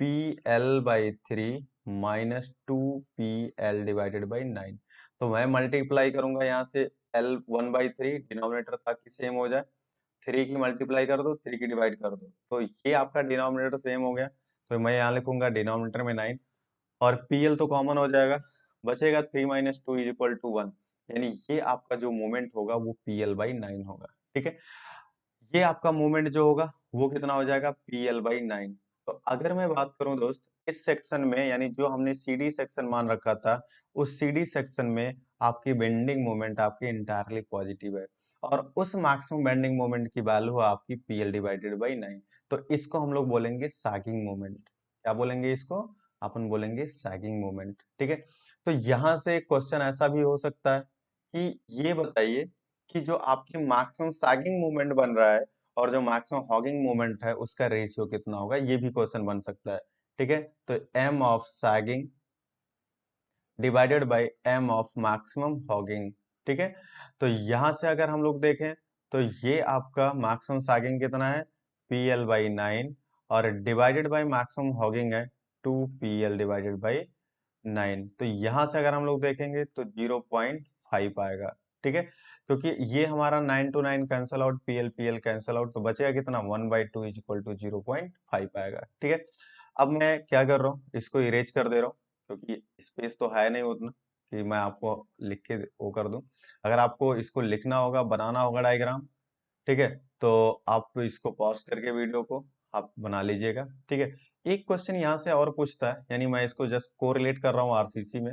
PL/3 minus 2PL divided by 9। तो मैं मल्टीप्लाई करूंगा यहाँ से L1/3, डिनोमिनेटर ताकि सेम हो जाए, 3 की मल्टीप्लाई कर दो, 3 की डिवाइड कर दो, तो ये आपका डिनोमिनेटर सेम हो गया। तो मैं यहाँ लिखूंगा डिनोमिनेटर में 9, और PL तो कॉमन हो जाएगा, बचेगा 3 minus two is equal to 1, यानी ये आपका जो मोमेंट होगा वो PL/9 होगा, ठीक है। ये आपका मोमेंट जो होगा वो कितना हो जाएगा, PL/9। तो अगर मैं बात करूं दोस्त इस सेक्शन में यानी जो हमने सीडी सेक्शन मान रखा था, उस सीडी सेक्शन में आपकी बेंडिंग मोमेंट आपकी इंटायरली पॉजिटिव है और उस मैक्सिमम बेंडिंग मोमेंट की वैल्यू है आपकी पीएल डिवाइडेड बाई 9। तो इसको हम लोग बोलेंगे सैगिंग मोमेंट। क्या बोलेंगे इसको? अपन बोलेंगे सैगिंग मोमेंट। ठीक है, तो यहां से क्वेश्चन ऐसा भी हो सकता है कि ये बताइए कि जो आपकी मैक्सिमम सैगिंग मोमेंट बन रहा है और जो मैक्सिमम हॉगिंग मोमेंट है उसका रेशियो कितना होगा, ये भी क्वेश्चन बन सकता है। ठीक है, तो M of sagging divided by M of maximum hogging. ठीक है, तो यहां से अगर हम लोग देखें तो ये आपका मैक्सिमम सैगिंग कितना है, पी एल बाई 9 और डिवाइडेड बाय मैक्सिमम हॉगिंग है 2 PL डिवाइडेड बाई 9। तो यहां से अगर हम लोग देखेंगे तो 0.5 आएगा। ठीक है, क्योंकि ये हमारा 9 to 9 cancel out, PL cancel out, तो बचेगा कितना 1/2 इज इक्वल टू 0.5 आएगा। ठीक है, अब मैं क्या कर रहा हूँ, इसको इरेज कर दे रहा हूँ क्योंकि स्पेस तो है नहीं उतना कि मैं आपको लिख के वो कर दूं। अगर आपको इसको लिखना होगा, बनाना होगा डायग्राम, ठीक है, तो आप इसको पॉज करके वीडियो को आप बना लीजिएगा। ठीक है, एक क्वेश्चन यहाँ से और पूछता है, यानी मैं इसको जस्ट कोरिलेट कर रहा हूँ आरसीसी में।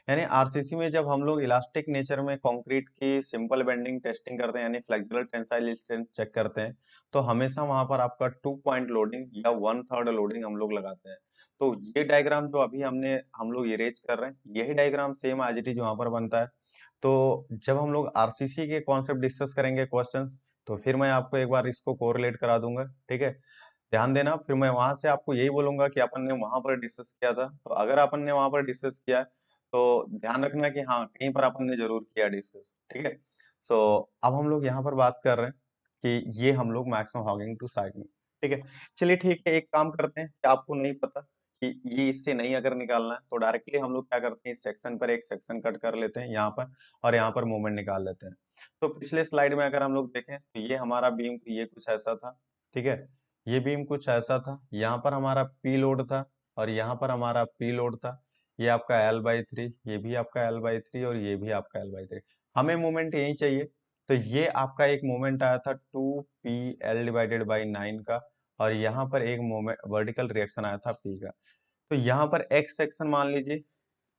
यानी आरसीसी में जब हम लोग इलास्टिक नेचर में कंक्रीट की सिंपल बेंडिंग टेस्टिंग करते हैं यानी फ्लेक्सुरल टेंसाइल स्ट्रेंथ चेक करते हैं, तो हमेशा वहां पर आपका 2 पॉइंट लोडिंग या 1/3 लोडिंग हम लोग लगाते हैं। तो ये डायग्राम जो अभी हम लोग इरेज कर रहे हैं, यही diagram same as it is वहां पर बनता है। तो जब हम लोग आरसीसी के कॉन्सेप्ट डिस्कस करेंगे क्वेश्चंस, तो फिर मैं आपको एक बार इसको कोरिलेट करा दूंगा। ठीक है, ध्यान देना, फिर मैं वहां से आपको यही बोलूंगा कि अपन ने वहां पर डिस्कस किया था। तो अगर अपन ने वहां पर डिस्कस किया तो ध्यान रखना कि हाँ कहीं पर अपन ने जरूर किया डिस्कस। ठीक है, सो अब हम लोग यहाँ पर बात कर रहे हैं कि ये हम लोग मैक्सिमम हॉगिंग टू साइकिल। ठीक है, चलिए ठीक है, एक काम करते हैं कि आपको नहीं पता कि ये इससे नहीं अगर निकालना है तो डायरेक्टली हम लोग क्या करते हैं, इस सेक्शन पर एक सेक्शन कट कर लेते हैं यहाँ पर और यहाँ पर मोमेंट निकाल लेते हैं। तो पिछले स्लाइड में अगर हम लोग देखें तो ये हमारा बीम ये कुछ ऐसा था। ठीक है, ये बीम कुछ ऐसा था, यहाँ पर हमारा पी लोड था और यहाँ पर हमारा पी लोड था। ये आपका L/3, ये भी आपका L/3 और ये भी आपका L/3। हमें मोमेंट यही चाहिए। तो ये आपका एक मोमेंट आया था 2PL डिवाइडेड बाई 9 का और यहाँ पर एक मोमेंट वर्टिकल रिएक्शन आया था P का। तो यहाँ पर X सेक्शन मान लीजिए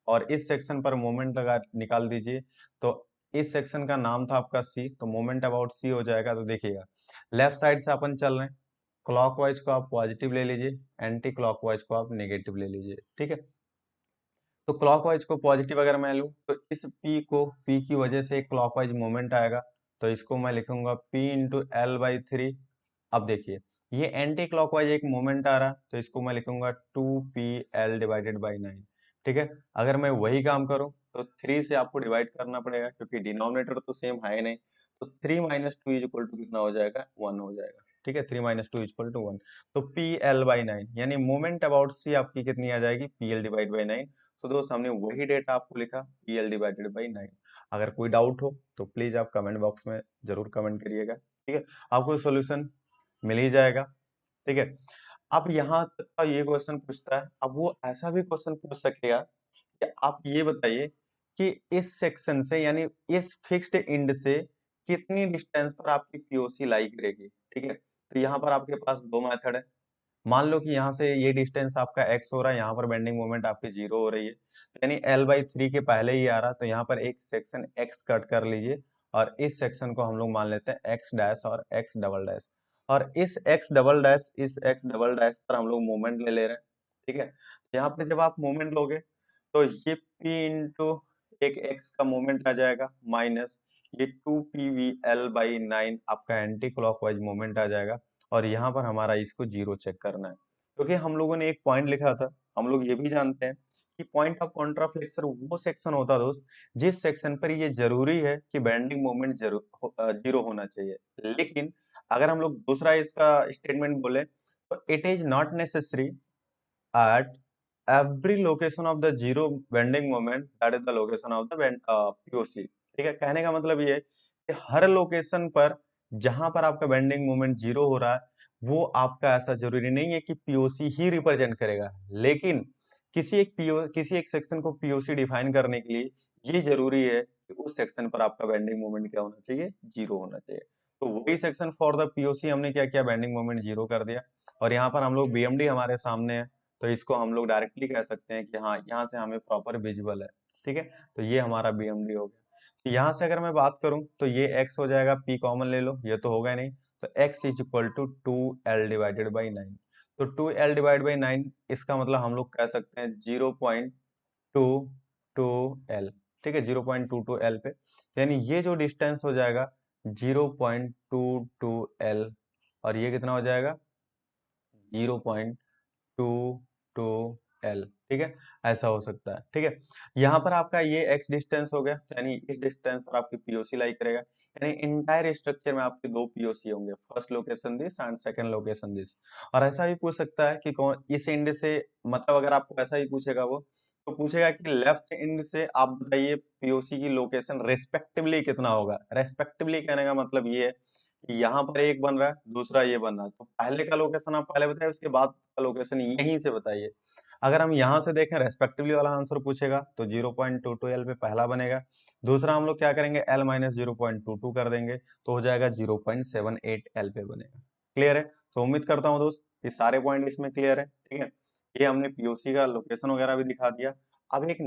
और इस सेक्शन पर मोमेंट लगा निकाल दीजिए। तो इस सेक्शन का नाम था आपका C, तो मोमेंट अबाउट C हो जाएगा। तो देखिएगा लेफ्ट साइड से अपन चल रहे हैं, क्लॉकवाइज को आप पॉजिटिव ले लीजिए, एंटी क्लॉकवाइज को आप नेगेटिव ले लीजिए। ठीक है, तो क्लॉकवाइज को पॉजिटिव अगर मैं लूं तो इस P की वजह से एक क्लॉकवाइज मोमेंट आएगा, तो इसको मैं लिखूंगा P इंटू L/3। अब देखिए ये एंटी क्लॉकवाइज एक मोमेंट आ रहा है, तो इसको मैं लिखूंगा 2PL डिवाइडेड बाई 9। ठीक है, अगर मैं वही काम करूं तो 3 से आपको डिवाइड करना पड़ेगा क्योंकि डिनोमिनेटर तो सेम है ही नहीं। तो 3 minus two is equal to कितना हो जाएगा, 1 हो जाएगा। ठीक है, 3 minus two is equal to 1। तो PL/9 यानी मोमेंट अबाउट सी आपकी कितनी आ जाएगी, PL डिवाइड बाई 9। सो दोस्त हमने वही डेटा आपको लिखा, PL डिवाइडेड बाई 9। अगर कोई डाउट हो तो प्लीज आप कमेंट बॉक्स में जरूर कमेंट करिएगा। ठीक है, आपको सोल्यूशन मिल ही जाएगा। ठीक है, अब यहाँ तक का ये क्वेश्चन पूछता है, अब वो ऐसा भी क्वेश्चन पूछ सकेगा कि आप ये बताइए कि इस सेक्शन से यानी इस फिक्स्ड एंड से कितनी डिस्टेंस पर आपकी पीओसी लाई करेगी। ठीक है, तो यहाँ पर आपके पास दो मेथड है। मान लो कि यहाँ से ये डिस्टेंस आपका x हो रहा है, यहाँ पर बेंडिंग मोमेंट आपकी 0 हो रही है, यानी L/3 के पहले ही आ रहा, तो यहाँ पर एक सेक्शन x कट कर लीजिए और इस सेक्शन को हम लोग मान लेते हैं x डैश और x डबल डैश। और इस x डबल डैश पर हम लोग मोमेंट ले रहे हैं। ठीक है, यहाँ पे जब आप मोमेंट लोगे तो ये p इंटू एक x का मोमेंट आ जाएगा माइनस ये 2PVL/9 आपका एंटी क्लॉकवाइज मोमेंट आ जाएगा और यहाँ पर हमारा इसको 0 चेक करना है। क्योंकि हम लोगों ने एक पॉइंट लिखा था, हम लोग ये भी जानते हैं कि पॉइंट ऑफ कॉन्ट्राफ्लेक्शन वो सेक्शन होता है दोस्त, जिस सेक्शन पर ये जरूरी है कि बेंडिंग मोमेंट 0 होना चाहिए। लेकिन अगर हम लोग दूसरा इसका स्टेटमेंट बोले तो it is not necessary at every location of the zero bending moment, that is the location of the POC। ठीक है, कहने का मतलब ये है कि हर लोकेशन पर जहां पर आपका बेंडिंग मोमेंट 0 हो रहा है, वो आपका ऐसा जरूरी नहीं है कि पीओसी ही रिप्रेजेंट करेगा। लेकिन किसी एक सेक्शन को पीओसी डिफाइन करने के लिए ये जरूरी है कि उस सेक्शन पर आपका बेंडिंग मोमेंट क्या होना चाहिए, 0 होना चाहिए। तो वही सेक्शन फॉर द पीओसी हमने क्या किया, बेंडिंग मोमेंट 0 कर दिया। और यहाँ पर हम लोग बीएमडी हमारे सामने है, तो इसको हम लोग डायरेक्टली कह सकते हैं कि हाँ यहाँ से हमें प्रॉपर विजुअल है। ठीक है, तो ये हमारा BMD हो गया। तो यहाँ से अगर मैं बात करूं तो ये x हो जाएगा, p कॉमन ले लो, ये तो होगा नहीं, तो x is equal to 2l divided by 9। तो 2l डिवाइड बाई 9 इसका मतलब हम लोग कह सकते हैं 0.22l। ठीक है, 0.22l पे, यानी ये जो डिस्टेंस हो जाएगा 0.22l, और ये कितना हो जाएगा 0.22l। ठीक है, ऐसा हो सकता है। ठीक है, यहाँ पर आपका ये x डिस्टेंस हो गया, यानी इस डिस्टेंस पर आपकी POC लाई करेगा, यानी इंटायर स्ट्रक्चर में आपके दो POC होंगे, first location this and second location this. और ऐसा भी पूछ सकता है कि कौन इस एंड से, मतलब अगर आपको ऐसा ही पूछेगा वो, तो पूछेगा कि लेफ्ट एंड से आप बताइए POC की लोकेशन रेस्पेक्टिवली कितना होगा। रेस्पेक्टिवली कहने का मतलब ये है कि यहाँ पर एक बन रहा है, दूसरा ये बन रहा है, तो पहले का लोकेशन आप पहले बताइए, उसके बाद का लोकेशन यहीं से बताइए। अगर हम यहाँ से देखें रेस्पेक्टिवली वाला आंसर पूछेगा तो 0.22l पे पहला बनेगा, दूसरा हम लोग क्या करेंगे l माइनस 0.22 कर देंगे, तो हो जाएगा 0.78l पे बनेगा। क्लियर है? तो उम्मीद करता हूँ दोस्त ये सारे पॉइंट इसमें क्लियर है। ठीक है, ये हमने POC का लोकेशन वगैरह भी दिखा दिया। अब एक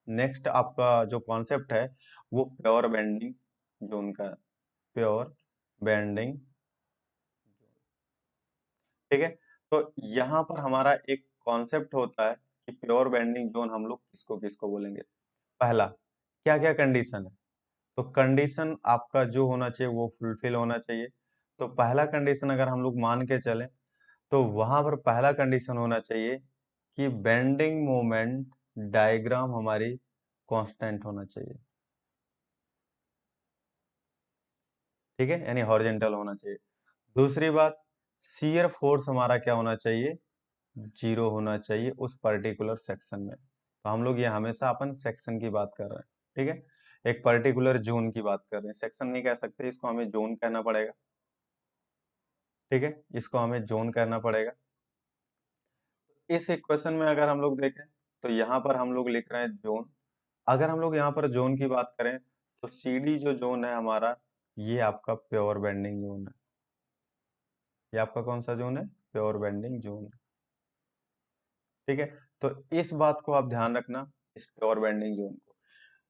नेक्स्ट आपका जो कॉन्सेप्ट है वो प्योर बेंडिंग जोन का, प्योर बेंडिंग। ठीक है, तो यहाँ पर हमारा एक कॉन्सेप्ट होता है कि प्योर बेंडिंग जोन हम लोग किसको किसको बोलेंगे। पहला, क्या क्या कंडीशन है, तो कंडीशन आपका जो होना चाहिए वो फुलफिल होना चाहिए। तो पहला कंडीशन अगर हम लोग मान के चलें तो वहां पर पहला कंडीशन होना चाहिए कि बेंडिंग मोमेंट डायग्राम हमारी कांस्टेंट होना चाहिए। ठीक है, यानी हॉरिजेंटल होना चाहिए। दूसरी बात, शियर फोर्स हमारा क्या होना चाहिए, जीरो होना चाहिए उस पर्टिकुलर सेक्शन में। तो हम लोग ये हमेशा अपन सेक्शन की बात कर रहे हैं। ठीक है, एक पर्टिकुलर जोन की बात कर रहे हैं, सेक्शन नहीं कह सकते, इसको हमें जोन कहना पड़ेगा। ठीक है, इसको हमें जोन कहना पड़ेगा। इस इक्वेशन में अगर हम लोग देखें तो यहाँ पर हम लोग लिख रहे हैं जोन। अगर हम लोग यहाँ पर जोन की बात करें तो CD जो जोन है हमारा, ये आपका प्योर बेंडिंग जोन है। ये आपका कौन सा जोन है, प्योर बेंडिंग जोन। ठीक है, तो इस बात को आप ध्यान रखना, इस प्योर बेंडिंग जोन को।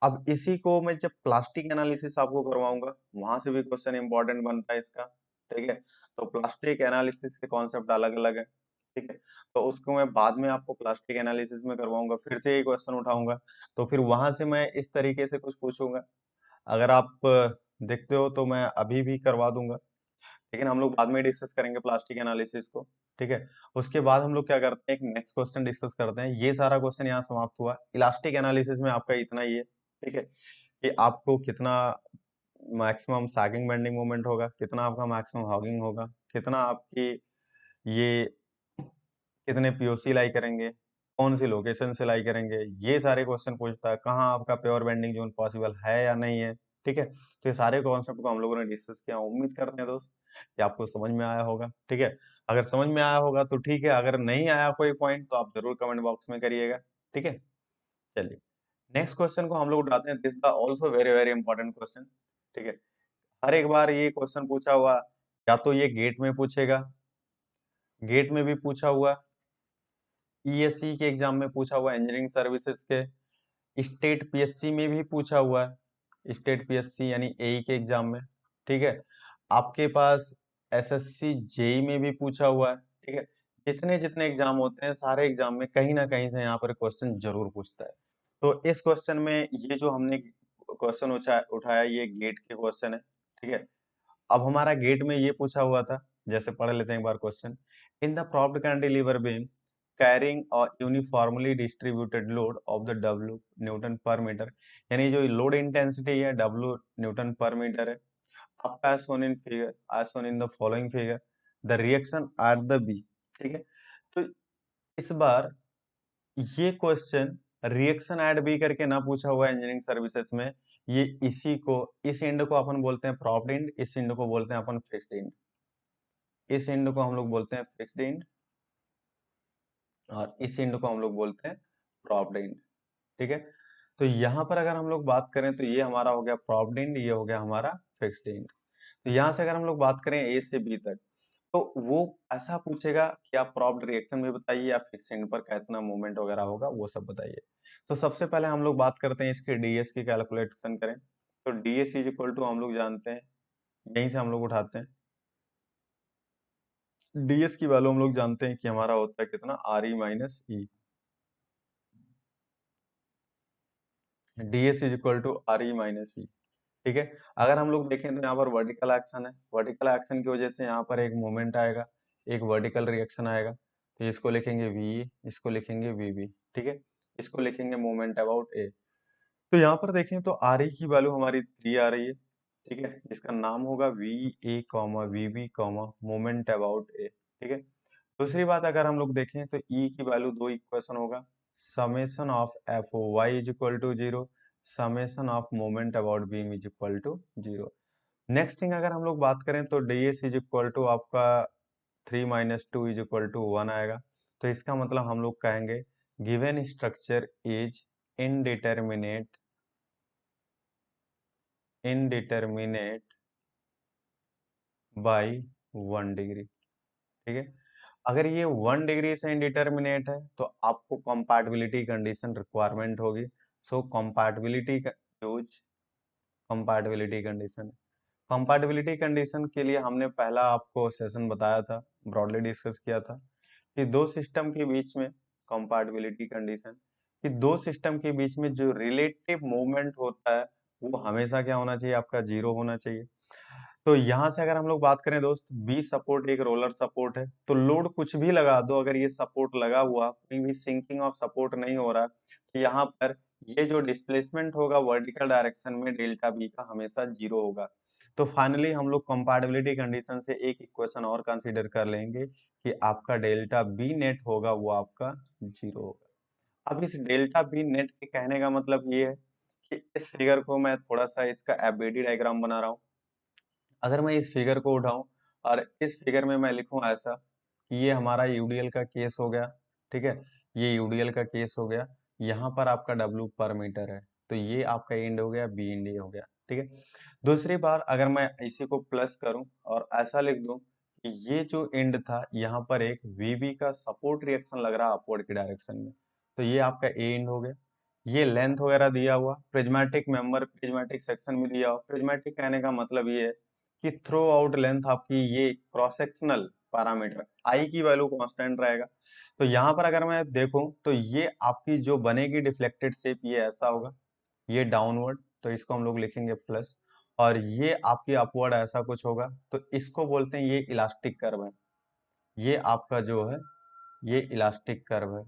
अब इसी को मैं जब प्लास्टिक एनालिसिस आपको करवाऊंगा वहां से भी क्वेश्चन इंपॉर्टेंट बनता है इसका। ठीक है, तो प्लास्टिक एनालिसिस के कॉन्सेप्ट अलग अलग है। ठीक है, तो उसको मैं बाद में आपको प्लास्टिक एनालिसिस में करवाऊंगा, फिर से ये क्वेश्चन उठाऊंगा, तो फिर वहां से मैं इस तरीके से कुछ पूछूंगा। अगर आप देखते हो तो मैं अभी भी करवा दूंगा, लेकिन हम लोग बाद में डिस्कस करेंगे प्लास्टिक एनालिसिस को। ठीक है, उसके बाद हम लोग क्या करते हैं, एक नेक्स्ट क्वेश्चन डिस्कस करते हैं। ये सारा क्वेश्चन यहाँ समाप्त हुआ, इलास्टिक एनालिसिस में आपका इतना ही है। ठीक है, कि आपको कितना मैक्सिमम सैगिंग बेंडिंग मोमेंट होगा, कितना आपका मैक्सिमम हॉगिंग होगा, कितना आपकी ये कितने POC लाई करेंगे, कौन सी लोकेशन से लाई करेंगे, ये सारे क्वेश्चन पूछता है। कहाँ आपका प्योर बेंडिंग जोन पॉसिबल है या नहीं है। ठीक है, तो ये सारे कॉन्सेप्ट को हम लोगों ने डिस्कस किया। उम्मीद करते हैं दोस्त कि आपको समझ में आया होगा। ठीक है, अगर समझ में आया होगा तो ठीक है, अगर नहीं आया कोई पॉइंट तो आप जरूर कमेंट बॉक्स में करिएगा। ठीक है, चलिए नेक्स्ट क्वेश्चन को हम लोग उठाते हैं। This the also very very important question. ठीक है, हर एक बार ये क्वेश्चन पूछा हुआ, या तो ये गेट में पूछेगा, गेट में भी पूछा हुआ, ESE के एग्जाम में पूछा हुआ, इंजीनियरिंग सर्विसेज के स्टेट PSC में भी पूछा हुआ है, स्टेट PSC यानी AE के एग्जाम में। ठीक है, आपके पास SSC JEE में भी पूछा हुआ है। ठीक है, जितने जितने एग्जाम होते हैं सारे एग्जाम में कहीं ना कहीं से यहाँ पर क्वेश्चन जरूर पूछता है। तो इस क्वेश्चन में ये जो हमने क्वेश्चन उठाया ये गेट के क्वेश्चन है। ठीक है, अब हमारा गेट में ये पूछा हुआ था, जैसे पढ़ लेते हैं एक बार question. In the propped cantilever beam carrying a uniformly distributed load of the W newton per metre, यानी जो लोड इंटेंसिटी है W न्यूटन पर मीटर है। आपका as shown in figure, as shown in the following figure, the reaction at the B। ठीक है, तो इस बार ये क्वेश्चन रिएक्शन एट बी करके ना पूछा हुआ है इंजीनियरिंग सर्विसेज में। ये इसी को, इस एंड को अपन बोलते हैं प्रॉप्ड एंड, इस एंड को बोलते हैं अपन फिक्स्ड एंड। इस एंड को हम लोग बोलते हैं फिक्स्ड एंड और इस एंड को हम लोग बोलते हैं प्रॉप्ड एंड। ठीक है, तो यहाँ पर अगर हम लोग बात करें तो ये हमारा हो गया प्रॉप्ड एंड, ये हो गया हमारा फिक्स्ड एंड। तो यहाँ से अगर हम लोग बात करें A से B तक, तो वो ऐसा पूछेगा कि आप प्रॉप्ट रिएक्शन में बताइए या फिक्स एंड पर कितना मूवमेंट वगैरह होगा वो सब बताइए। तो सबसे पहले हम लोग बात करते हैं इसके डीएस की कैलकुलेशन करें। तो डीएस इज इक्वल टू हम लोग जानते हैं, यहीं से हम लोग उठाते हैं। डीएस की वैल्यू हम लोग जानते हैं कि हमारा होता है कितना, R E minus E. DS is equal to R E minus E. ठीक है। अगर हम लोग देखें तो यहाँ पर वर्टिकल एक्शन है, वर्टिकल एक्शन की वजह से यहाँ पर एक मोमेंट आएगा, एक वर्टिकल रिएक्शन आएगा। तो इसको लिखेंगे वी, इसको लिखेंगे वी बी। ठीक है। इसको लिखेंगे मोमेंट अबाउट ए। तो यहाँ पर देखें तो आर ई की वैल्यू हमारी 3 आ रही है। ठीक है। इसका नाम होगा V A comma V B comma moment about A. ठीक है। दूसरी बात अगर हम लोग देखें तो ई की वैल्यू दो इक्वेशन होगा, summation of F O Y is equal to zero, summation of moment about beam is equal to zero. Next thing अगर हम लोग बात करें तो D S is equal to आपका 3 - 2 इज इक्वल टू 1 आएगा। तो इसका मतलब हम लोग कहेंगे given structure is indeterminate, indeterminate by 1 degree. ठीक है। अगर ये 1 डिग्री से इनडिटर्मिनेट है तो आपको कंपैटिबिलिटी कंडीशन रिक्वायरमेंट होगी। So compatibility use compatibility condition. Compatibility condition के लिए हमने पहला आपको सेशन बताया था, ब्रॉडली डिस्कस किया था कि दो सिस्टम के बीच में कंपैटिबिलिटी कंडीशन, कि दो सिस्टम के बीच में जो रिलेटिव मूवमेंट होता है वो हमेशा क्या होना चाहिए, आपका जीरो होना चाहिए। तो यहाँ से अगर हम लोग बात करें दोस्त, बी सपोर्ट एक रोलर सपोर्ट है, तो लोड कुछ भी लगा दो, अगर ये सपोर्ट लगा हुआ कोई भी सिंकिंग ऑफ सपोर्ट नहीं हो रहा, तो यहाँ पर ये जो डिस्प्लेसमेंट होगा वर्टिकल डायरेक्शन में डेल्टा बी का हमेशा जीरो होगा। तो फाइनली हम लोग कंपैटिबिलिटी कंडीशन से एक इक्वेशन और कंसीडर कर लेंगे कि आपका डेल्टा बी नेट होगा वो आपका जीरो होगा। अब इस डेल्टा बी नेट के कहने का मतलब ये है कि इस फिगर को मैं थोड़ा सा इसका एबीडी डायग्राम बना रहा हूँ। अगर मैं इस फिगर को उठाऊं और इस फिगर में मैं लिखूं ऐसा कि ये हमारा यूडीएल का केस हो गया। ठीक है। ये यूडीएल का केस हो गया, यहाँ पर आपका डब्ल्यू पर मीटर है, तो ये आपका एंड हो गया, बी एंड ए हो गया। ठीक है। दूसरी बार अगर मैं इसी को प्लस करूं और ऐसा लिख दूं कि ये जो एंड था यहाँ पर एक वीबी का सपोर्ट रिएक्शन लग रहा है अपवर्ड की डायरेक्शन में, तो ये आपका ए एंड हो गया। ये लेंथ वगैरह दिया हुआ, प्रिज्मेटिक मेंबर प्रिज्मेटिक सेक्शन में दिया हुआ। प्रिज्मेटिक कहने का मतलब ये है कि थ्रू आउट लेंथ आपकी ये क्रॉस सेक्शनल पैरामीटर आई की वैल्यू कांस्टेंट रहेगा। तो यहाँ पर अगर मैं देखूं तो ये आपकी जो बनेगी डिफ्लेक्टेड शेप ये ऐसा होगा, ये डाउनवर्ड, तो इसको हम लोग लिखेंगे प्लस, और ये आपकी अपवर्ड ऐसा कुछ होगा, तो इसको बोलते हैं ये इलास्टिक कर्व है। ये आपका जो है ये इलास्टिक कर्व है।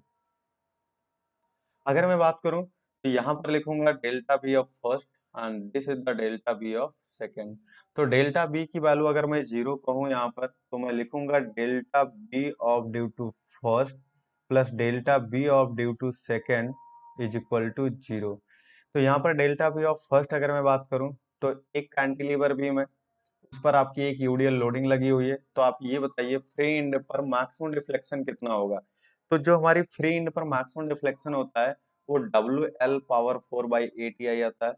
अगर मैं बात करूं तो यहाँ पर लिखूंगा delta B of first and this is the delta B of second. तो डेल्टा बी की वैल्यू अगर मैं जीरो कहूँ यहाँ पर तो मैं लिखूंगा delta B of due to first plus delta B of due to second is equal to zero. तो यहाँ पर डेल्टा बी ऑफ फर्स्ट अगर मैं बात करूं तो एक कैंटिलीवर बीम है, उस पर आपकी एक यूडीएल लोडिंग लगी हुई है, तो आप ये बताइए फ्री एंड पर मैक्सिमम डिफ्लेक्शन कितना होगा। तो जो हमारी फ्री एंड पर मैक्सिमम डिफ्लेक्शन होता है वो डब्ल्यू एल पावर 4/ATI आता है,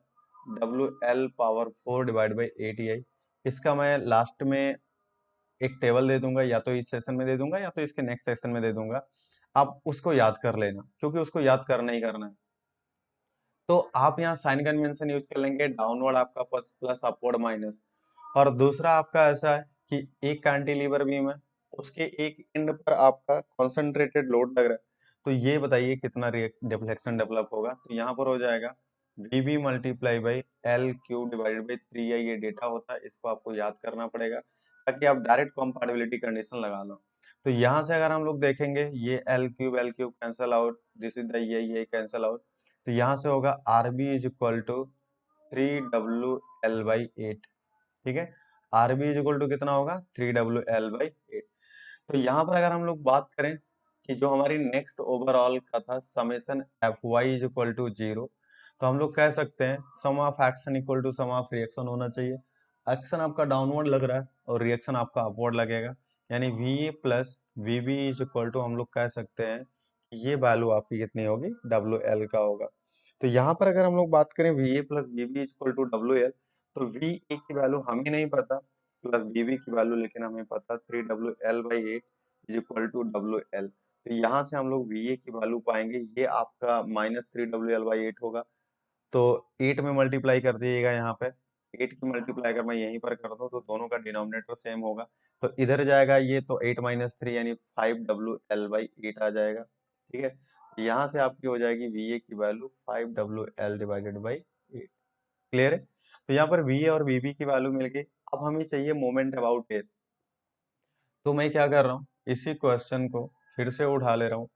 W L power 4 divide by ATI। इसका मैं लास्ट में एक टेबल दे दूंगा, या तो इस सेशन में दे दूंगा या तो इसके नेक्स्ट सेशन में दे दूंगा, आप उसको याद कर लेना क्योंकि उसको याद करना ही करना है। तो आप यहाँ साइन कन्वेंशन यूज कर लेंगे, डाउनवर्ड आपका प्लस प्लस अपवर्ड माइनस। और दूसरा आपका ऐसा है कि एक कैंटिलीवर बीम है, उसके एक एंड पर आपका कॉन्सेंट्रेटेड लोड लग रहा है, तो ये बताइए कितना डिफ्लेक्शन डेवलप होगा। तो यहाँ पर हो जाएगा dB multiply by L Q divided by 3i, ये डेटा होता है, इसको आपको याद करना पड़ेगा ताकि आप डायरेक्ट कंपैटिबिलिटी कंडीशन लगा लो। तो यहाँ से अगर हम लोग देखेंगे ये L cube cancel out, this is the ये कैंसल आउट, तो यहाँ से होगा R B is equal to 3WL/8। ठीक है। R B is equal to कितना होगा, 3WL/8। तो यहाँ पर अगर हम लोग बात करें कि जो हमारी नेक्स्ट ओवरऑल का था summation F Y is equal to zero, तो हम लोग कह सकते हैं sum of action equal to sum of reaction होना चाहिए। एक्शन आपका डाउनवर्ड लग रहा है और रिएक्शन आपका अपवर्ड लगेगा, यानी V A plus V B is equal to हम लोग कह सकते हैं कि ये वैल्यू आपकी कितनी होगी, डब्ल्यू एल का होगा। तो यहाँ पर अगर हम लोग बात करें V A plus V B is equal to W L, तो वी ए की वैल्यू हमें नहीं पता, प्लस बीवी की वैल्यू लेकिन हमें पता 3WL/8 is equal to WL। तो यहाँ से हम लोग VA की वैल्यू पाएंगे, ये आपका -3WL/8 होगा। तो 8 में मल्टीप्लाई कर दीजिएगा यहाँ पे, 8 की मल्टीप्लाई अगर मैं यहीं पर कर दूं तो दोनों का डिनोमिनेटर सेम होगा, तो इधर जाएगा ये, तो 8 - 3 यानी 5WL/8 आ जाएगा। ठीक है, यहाँ से आपकी हो जाएगी VA की वैल्यू 5WL/8। क्लियर है? तो यहाँ पर VA और VB की वैल्यू मिल गई। अब हमें चाहिए मोमेंट अबाउट एयर। तो मैं क्या कर रहा हूँ, इसी क्वेश्चन को फिर से उठा ले रहा हूँ,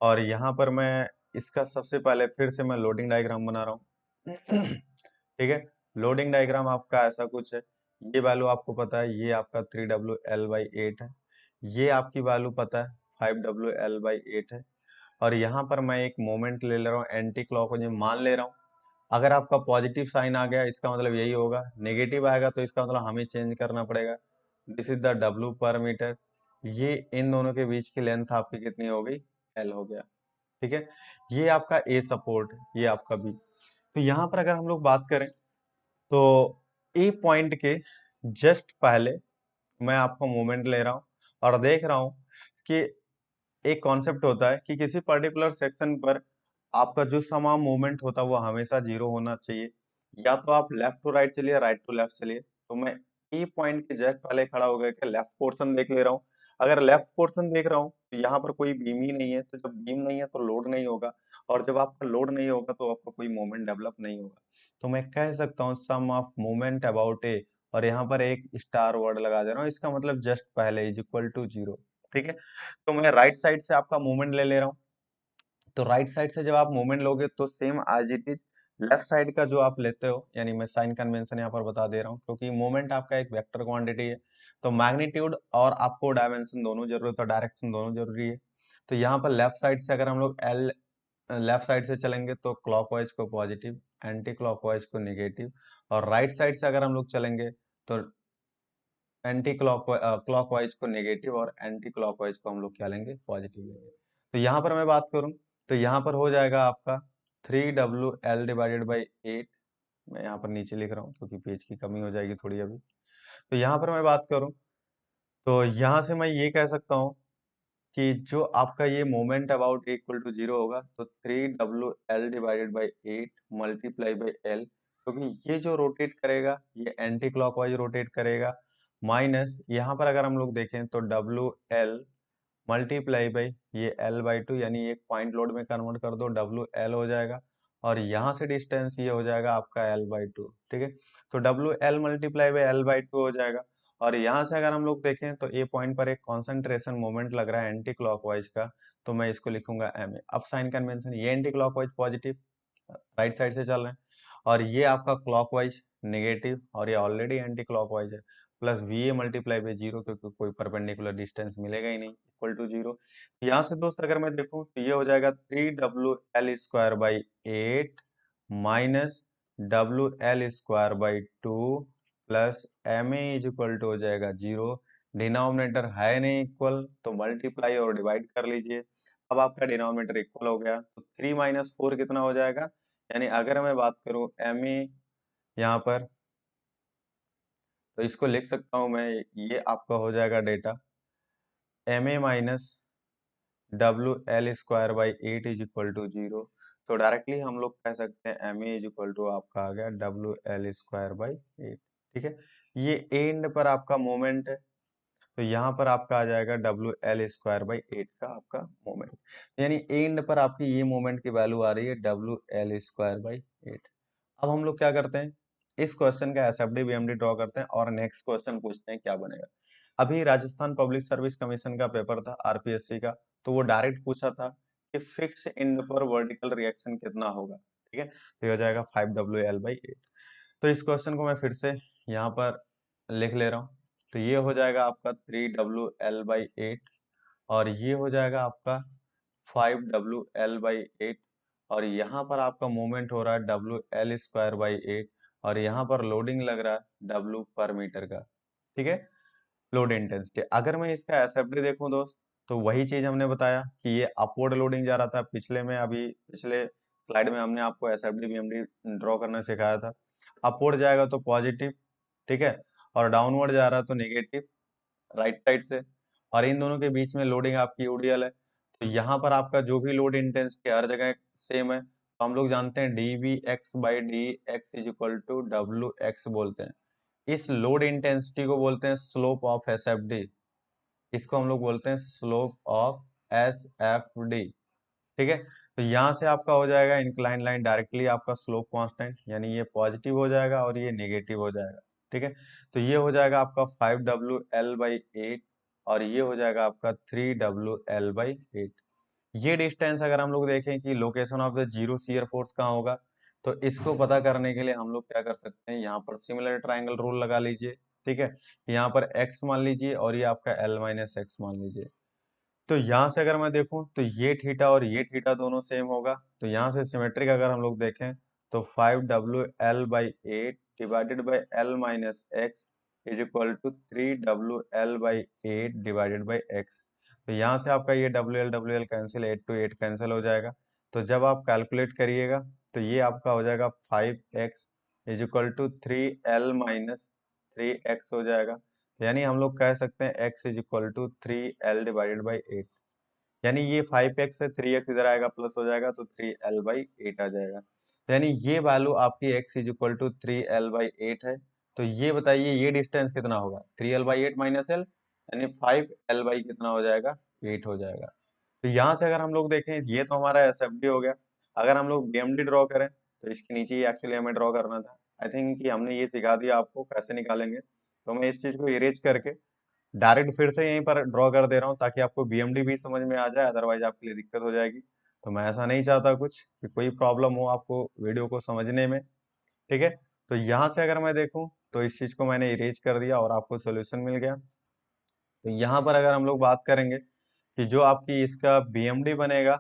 और यहाँ पर मैं इसका सबसे पहले फिर से मैं लोडिंग डायग्राम बना रहा हूँ। ठीक है, लोडिंग डायग्राम आपका ऐसा कुछ है, ये वैल्यू आपको पता है, ये आपका 3WL/8 है, ये आपकी वैल्यू पता है 5WL/8 है, और यहाँ पर मैं एक मोमेंट ले ले रहा हूँ एंटी क्लॉकवाइज मान ले रहा हूँ। अगर आपका पॉजिटिव साइन आ गया इसका मतलब यही होगा, नेगेटिव आएगा तो इसका मतलब हमें चेंज करना पड़ेगा। दिस इज द W पर मीटर। ये इन दोनों के बीच की लेंथ आपकी कितनी हो गई, L हो गया। ठीक है, ये आपका A सपोर्ट, ये आपका B। तो यहाँ पर अगर हम लोग बात करें तो A पॉइंट के जस्ट पहले मैं आपको मोमेंट ले रहा हूँ और देख रहा हूँ कि एक कॉन्सेप्ट होता है कि किसी पर्टिकुलर सेक्शन पर आपका जो समान मूवमेंट होता है वो हमेशा जीरो होना चाहिए, या तो आप लेफ्ट टू राइट चलिए, राइट टू लेफ्ट चलिए। तो मैं ए पॉइंट के जस्ट पहले खड़ा हो गया कि लेफ्ट पोर्शन देख ले रहा हूँ। अगर लेफ्ट पोर्शन देख रहा हूँ तो यहाँ पर कोई बीम ही नहीं है, तो जब बीम नहीं है तो लोड नहीं होगा, और जब आपका लोड नहीं होगा तो आपका कोई मूवमेंट डेवलप नहीं होगा। तो मैं कह सकता हूँ सम ऑफ मूवमेंट अबाउट ए, और यहाँ पर एक स्टार वर्ड लगा दे रहा हूँ, इसका मतलब जस्ट पहले इज इक्वल टू जीरो। ठीक है, तो मैं राइट साइड से आपका मूवमेंट ले ले रहा हूँ। तो राइट साइड से जब आप मूवमेंट लोगे तो same as it is left side का जो आप लेते हो, यानी मैं साइन कन्वेंशन यहाँ पर बता दे रहा हूँ क्योंकि मूवमेंट आपका एक वेक्टर क्वांटिटी है, तो मैग्नीट्यूड और आपको डायमेंशन दोनों जरूरत है, डायरेक्शन दोनों जरूरी है। तो यहाँ पर लेफ्ट साइड से अगर हम लोग लेफ्ट साइड से चलेंगे तो क्लॉकवाइज को पॉजिटिव, एंटी क्लॉकवाइज को नेगेटिव, और राइट साइड से अगर हम लोग चलेंगे तो एंटी क्लॉकवाइज को नेगेटिव और एंटी क्लॉकवाइज को हम लोग क्या लेंगे, पॉजिटिव लेंगे। तो यहाँ पर मैं बात करूँ तो यहाँ पर हो जाएगा आपका 3WL/8। मैं यहाँ पर नीचे लिख रहा हूँ क्योंकि पेज की कमी हो जाएगी थोड़ी अभी। तो यहाँ पर मैं बात करूँ तो यहाँ से मैं ये कह सकता हूँ कि जो आपका ये moment about equal to zero होगा, तो 3WL/8 मल्टीप्लाई बाई एल, क्योंकि ये जो रोटेट करेगा ये एंटी क्लॉकवाइज रोटेट करेगा, माइनस यहाँ पर अगर हम लोग देखें तो WL मल्टीप्लाई बाई ये L/2, यानी एक पॉइंट लोड में कन्वर्ट कर दो, WL हो जाएगा, और यहाँ से डिस्टेंस ये हो जाएगा आपका L/2। ठीक है, तो WL मल्टीप्लाई बाई L/2 हो जाएगा, और यहाँ से अगर हम लोग देखें तो ए पॉइंट पर एक कॉन्सेंट्रेशन मोमेंट लग रहा है एंटी क्लॉकवाइज का, तो मैं इसको लिखूंगा MA। अब साइन कन्वेंशन, ये anti clockwise positive right side से चल रहे हैं, और ये आपका क्लॉकवाइज नेगेटिव, और ये ऑलरेडी एंटी क्लॉकवाइज है, plus VA multiply by zero, क्योंकि कोई परपेंडिकुलर डिस्टेंस मिलेगा ही नहीं, इक्वल टू जीरो। यहाँ से दोस्त अगर मैं देखूं तो ये हो जाएगा 3WL²/8 minus WL²/2 plus MA is equal to हो जाएगा जीरो। डिनोमिनेटर है नहीं इक्वल, तो मल्टीप्लाई और डिवाइड कर लीजिए। अब आपका डिनोमिनेटर इक्वल हो गया, तो 3 - 4 कितना हो जाएगा, यानी अगर मैं बात करूं MA यहाँ पर, तो इसको लिख सकता हूं मैं, ये आपका हो जाएगा data MA minus WL²/8 is equal to zero. तो डायरेक्टली हम लोग कह सकते हैं MA इज इक्वल टू आपका आ गया WL²/8। ठीक है, ये एंड पर आपका मोमेंट है, तो यहाँ पर आपका आ जाएगा WL²/8 का आपका मोमेंट, यानी एंड पर आपकी ये मोमेंट की वैल्यू आ रही है WL²/8। अब हम लोग क्या करते हैं, इस क्वेश्चन का SFD BMD ड्रॉ करते हैं और नेक्स्ट क्वेश्चन पूछते हैं क्या बनेगा। अभी राजस्थान पब्लिक सर्विस कमीशन का पेपर था RPSC का, तो वो डायरेक्ट पूछा था कि फिक्स एंड पर वर्टिकल रिएक्शन कितना होगा। ठीक है, तो ये हो जाएगा 5WL/8। तो इस क्वेश्चन को मैं फिर से यहाँ पर लिख ले रहा हूँ, तो ये हो जाएगा आपका 3WL/8, और ये हो जाएगा आपका 5WL/8, और यहाँ पर आपका मोमेंट हो रहा है WL²/8, और यहाँ पर लोडिंग लग रहा है W पर मीटर का। ठीक है, लोड इंटेंसिटी। अगर मैं इसका एसएफडी देखूं दोस्त, तो वही चीज हमने बताया कि ये अपवर्ड लोडिंग जा रहा था, पिछले में अभी पिछले स्लाइड में हमने आपको एसएफडी बीएमडी ड्रॉ करना सिखाया था। अपवर्ड जाएगा तो पॉजिटिव, ठीक है, और डाउनवर्ड जा रहा है तो नेगेटिव राइट साइड से, और इन दोनों के बीच में लोडिंग आपकी यूडीएल है। तो यहाँ पर आपका जो भी लोड इंटेंसिटी हर जगह सेम है, तो हम लोग जानते हैं D V X by D X is equal to W X बोलते हैं। इस लोड इंटेंसिटी को बोलते हैं slope of S F D, इसको हम लोग बोलते हैं slope of S F D. ठीक है, तो यहाँ से आपका हो जाएगा इंक्लाइन लाइन डायरेक्टली आपका स्लोप कांस्टेंट, यानी ये पॉजिटिव हो जाएगा और ये नेगेटिव हो जाएगा। ठीक है, तो ये हो जाएगा आपका 5W L/8 और ये हो जाएगा आपका 3W L/8। ये डिस्टेंस अगर हम लोग देखें कि location of the zero shear force कहाँ होगा, तो इसको पता करने के लिए हम लोग क्या कर सकते हैं, यहाँ पर सिमिलर ट्राइंगल रूल लगा लीजिए। ठीक है, यहाँ पर x मान लीजिए और ये आपका L-x मान लीजिए। तो यहाँ से अगर मैं देखूं तो ये थीटा और ये थीटा दोनों सेम होगा, तो यहाँ से सिमेट्रिक अगर हम लोग देखें तो 5W L/8 divided by L-x is equal to 3W L/8 divided by x। तो यहाँ से आपका ये WL कैंसिल, 8 to 8 कैंसिल हो जाएगा। तो जब आप कैलकुलेट करिएगा तो ये आपका हो जाएगा 5x is equal to 3L-3x हो जाएगा। यानी हम लोग कह सकते हैं x is equal to 3L divided by 8, यानी ये 5x है, 3x इधर आएगा प्लस हो जाएगा तो 3L/8 आ जाएगा। यानी ये वैल्यू आपकी x is equal to 3L/8 है। तो ये बताइए ये डिस्टेंस कितना होगा, 3L/8 माइनस L, यानी 5L कितना हो जाएगा, 8 हो जाएगा। तो यहाँ से अगर हम लोग देखें ये तो हमारा एसएफडी हो गया। अगर हम लोग बीएमडी ड्रॉ करें तो इसके नीचे ही एक्चुअली हमें ड्रॉ करना था। आई थिंक कि हमने ये सिखा दिया आपको कैसे निकालेंगे, तो मैं इस चीज को इरेज करके डायरेक्ट फिर से यहीं पर ड्रॉ कर दे रहा हूँ ताकि आपको बीएमडी भी समझ में आ जाए, अदरवाइज आपके लिए दिक्कत हो जाएगी। तो मैं ऐसा नहीं चाहता कुछ कि कोई प्रॉब्लम हो आपको वीडियो को समझने में। ठीक है, तो यहाँ से अगर मैं देखूँ तो इस चीज को मैंने इरेज कर दिया और आपको सोल्यूशन मिल गया। तो यहाँ पर अगर हम लोग बात करेंगे कि जो आपकी इसका बीएमडी बनेगा,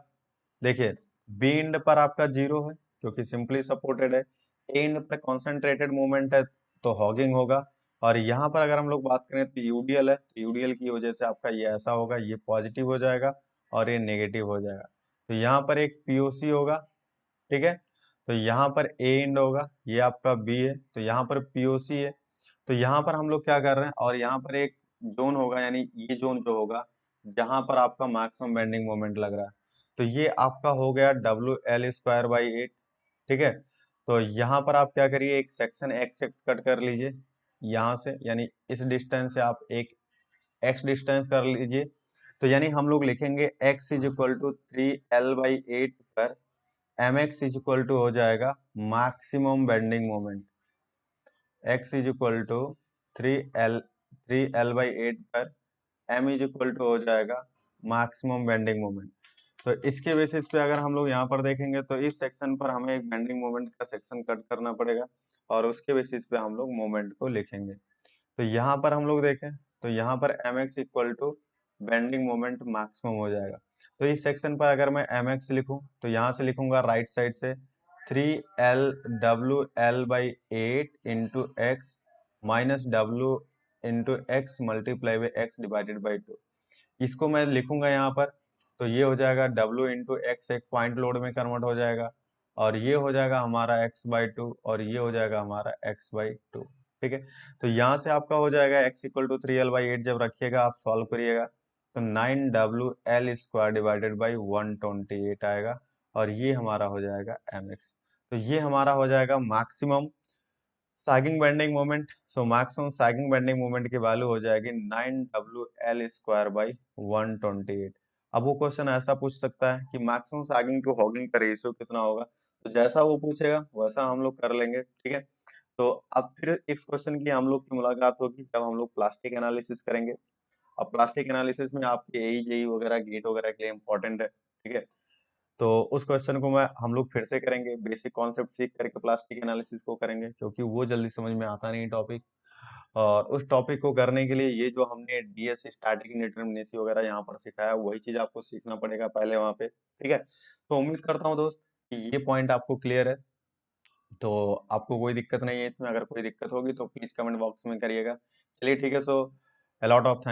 देखिए बी इंड पर आपका 0 है क्योंकि सिंपली सपोर्टेड है, ए इंड पर कॉन्सेंट्रेटेड मूवमेंट है तो हॉगिंग होगा, और यहाँ पर अगर हम लोग बात करें तो यूडीएल है, तो यूडीएल की वजह से आपका ये ऐसा होगा, ये पॉजिटिव हो जाएगा और ये नेगेटिव हो जाएगा। तो यहाँ पर एक पीओसी होगा। ठीक है, तो यहाँ पर ए इंड होगा, ये आपका बी है, तो यहाँ पर पीओसी है। तो यहाँ पर हम लोग क्या कर रहे हैं, और यहाँ पर एक जोन होगा, यानी ये जोन जो होगा जहां पर आपका मैक्सिमम बेंडिंग मोमेंट लग रहा है, तो ये आपका हो गया WL²/8। ठीक है, तो यहाँ पर आप क्या करिए, एक सेक्शन एक्स एक्स कट कर लीजिए यहाँ से, यानी इस डिस्टेंस से आप एक एक्स डिस्टेंस कर लीजिए। तो यानी हम लोग लिखेंगे x is equal to 3L/8 पर mx इज इक्वल टू हो जाएगा maximum bending moment. x is equal to 3L/8 पर m इज इक्वल टू हो जाएगा मैक्सिमम बेंडिंग मोमेंट। तो इसके बेसिस पे अगर हम लोग यहाँ पर देखेंगे तो इस सेक्शन पर हमें एक बेंडिंग मोमेंट का सेक्शन कट करना पड़ेगा और उसके बेसिस पे हम लोग मोमेंट को लिखेंगे। तो यहाँ पर हम लोग देखें तो यहाँ पर mx equal to bending moment maximum हो जाएगा। तो इस सेक्शन पर अगर मैं mx लिखूं तो यहाँ से लिखूंगा राइट साइड से 3L/8 into x minus W into x multiply by x divided by 2। इसको मैं लिखूंगा यहाँ पर, तो ये हो जाएगा W इंटू एक्स, एक पॉइंट लोड में कन्वर्ट हो जाएगा, और ये हो जाएगा हमारा x/2 और ये हो जाएगा हमारा x/2। ठीक है, तो यहाँ से आपका हो जाएगा x इक्वल टू 3L/8, जब रखिएगा आप सॉल्व करिएगा तो 9WL² डिवाइडेड बाई 128 आएगा, और ये हमारा हो जाएगा mx। तो ये हमारा हो जाएगा maximum sagging bending moment. So maximum sagging bending moment की वैल्यू हो जाएगी 9WL²/128। अब वो क्वेश्चन ऐसा पूछ सकता है कि मैक्सिमम सैगिंग टू हॉगिंग का रेशियो कितना होगा, तो जैसा वो पूछेगा वैसा हम लोग कर लेंगे। ठीक है, तो अब फिर इस क्वेश्चन की हम लोग की मुलाकात होगी जब हम लोग प्लास्टिक एनालिसिस करेंगे। अब प्लास्टिक एनालिसिस में आपके एई जेई वगैरह गेट वगैरह के लिए इंपॉर्टेंट है। ठीक है, तो उस क्वेश्चन को मैं हम लोग फिर से करेंगे, बेसिक कॉन्सेप्ट सीख करके प्लास्टिक एनालिसिस को करेंगे क्योंकि वो जल्दी समझ में आता नहीं टॉपिक। और उस टॉपिक को करने के लिए ये जो हमने डीएस स्टैटिक इंडिटरमिनेसी वगैरह यहाँ पर सिखाया वही चीज आपको सीखना पड़ेगा पहले वहाँ पे। ठीक है, तो उम्मीद करता हूँ दोस्त कि ये पॉइंट आपको क्लियर है, तो आपको कोई दिक्कत नहीं है इसमें। अगर कोई दिक्कत होगी तो प्लीज कमेंट बॉक्स में करिएगा। चलिए ठीक है, सो अलॉट ऑफ थैंक्स।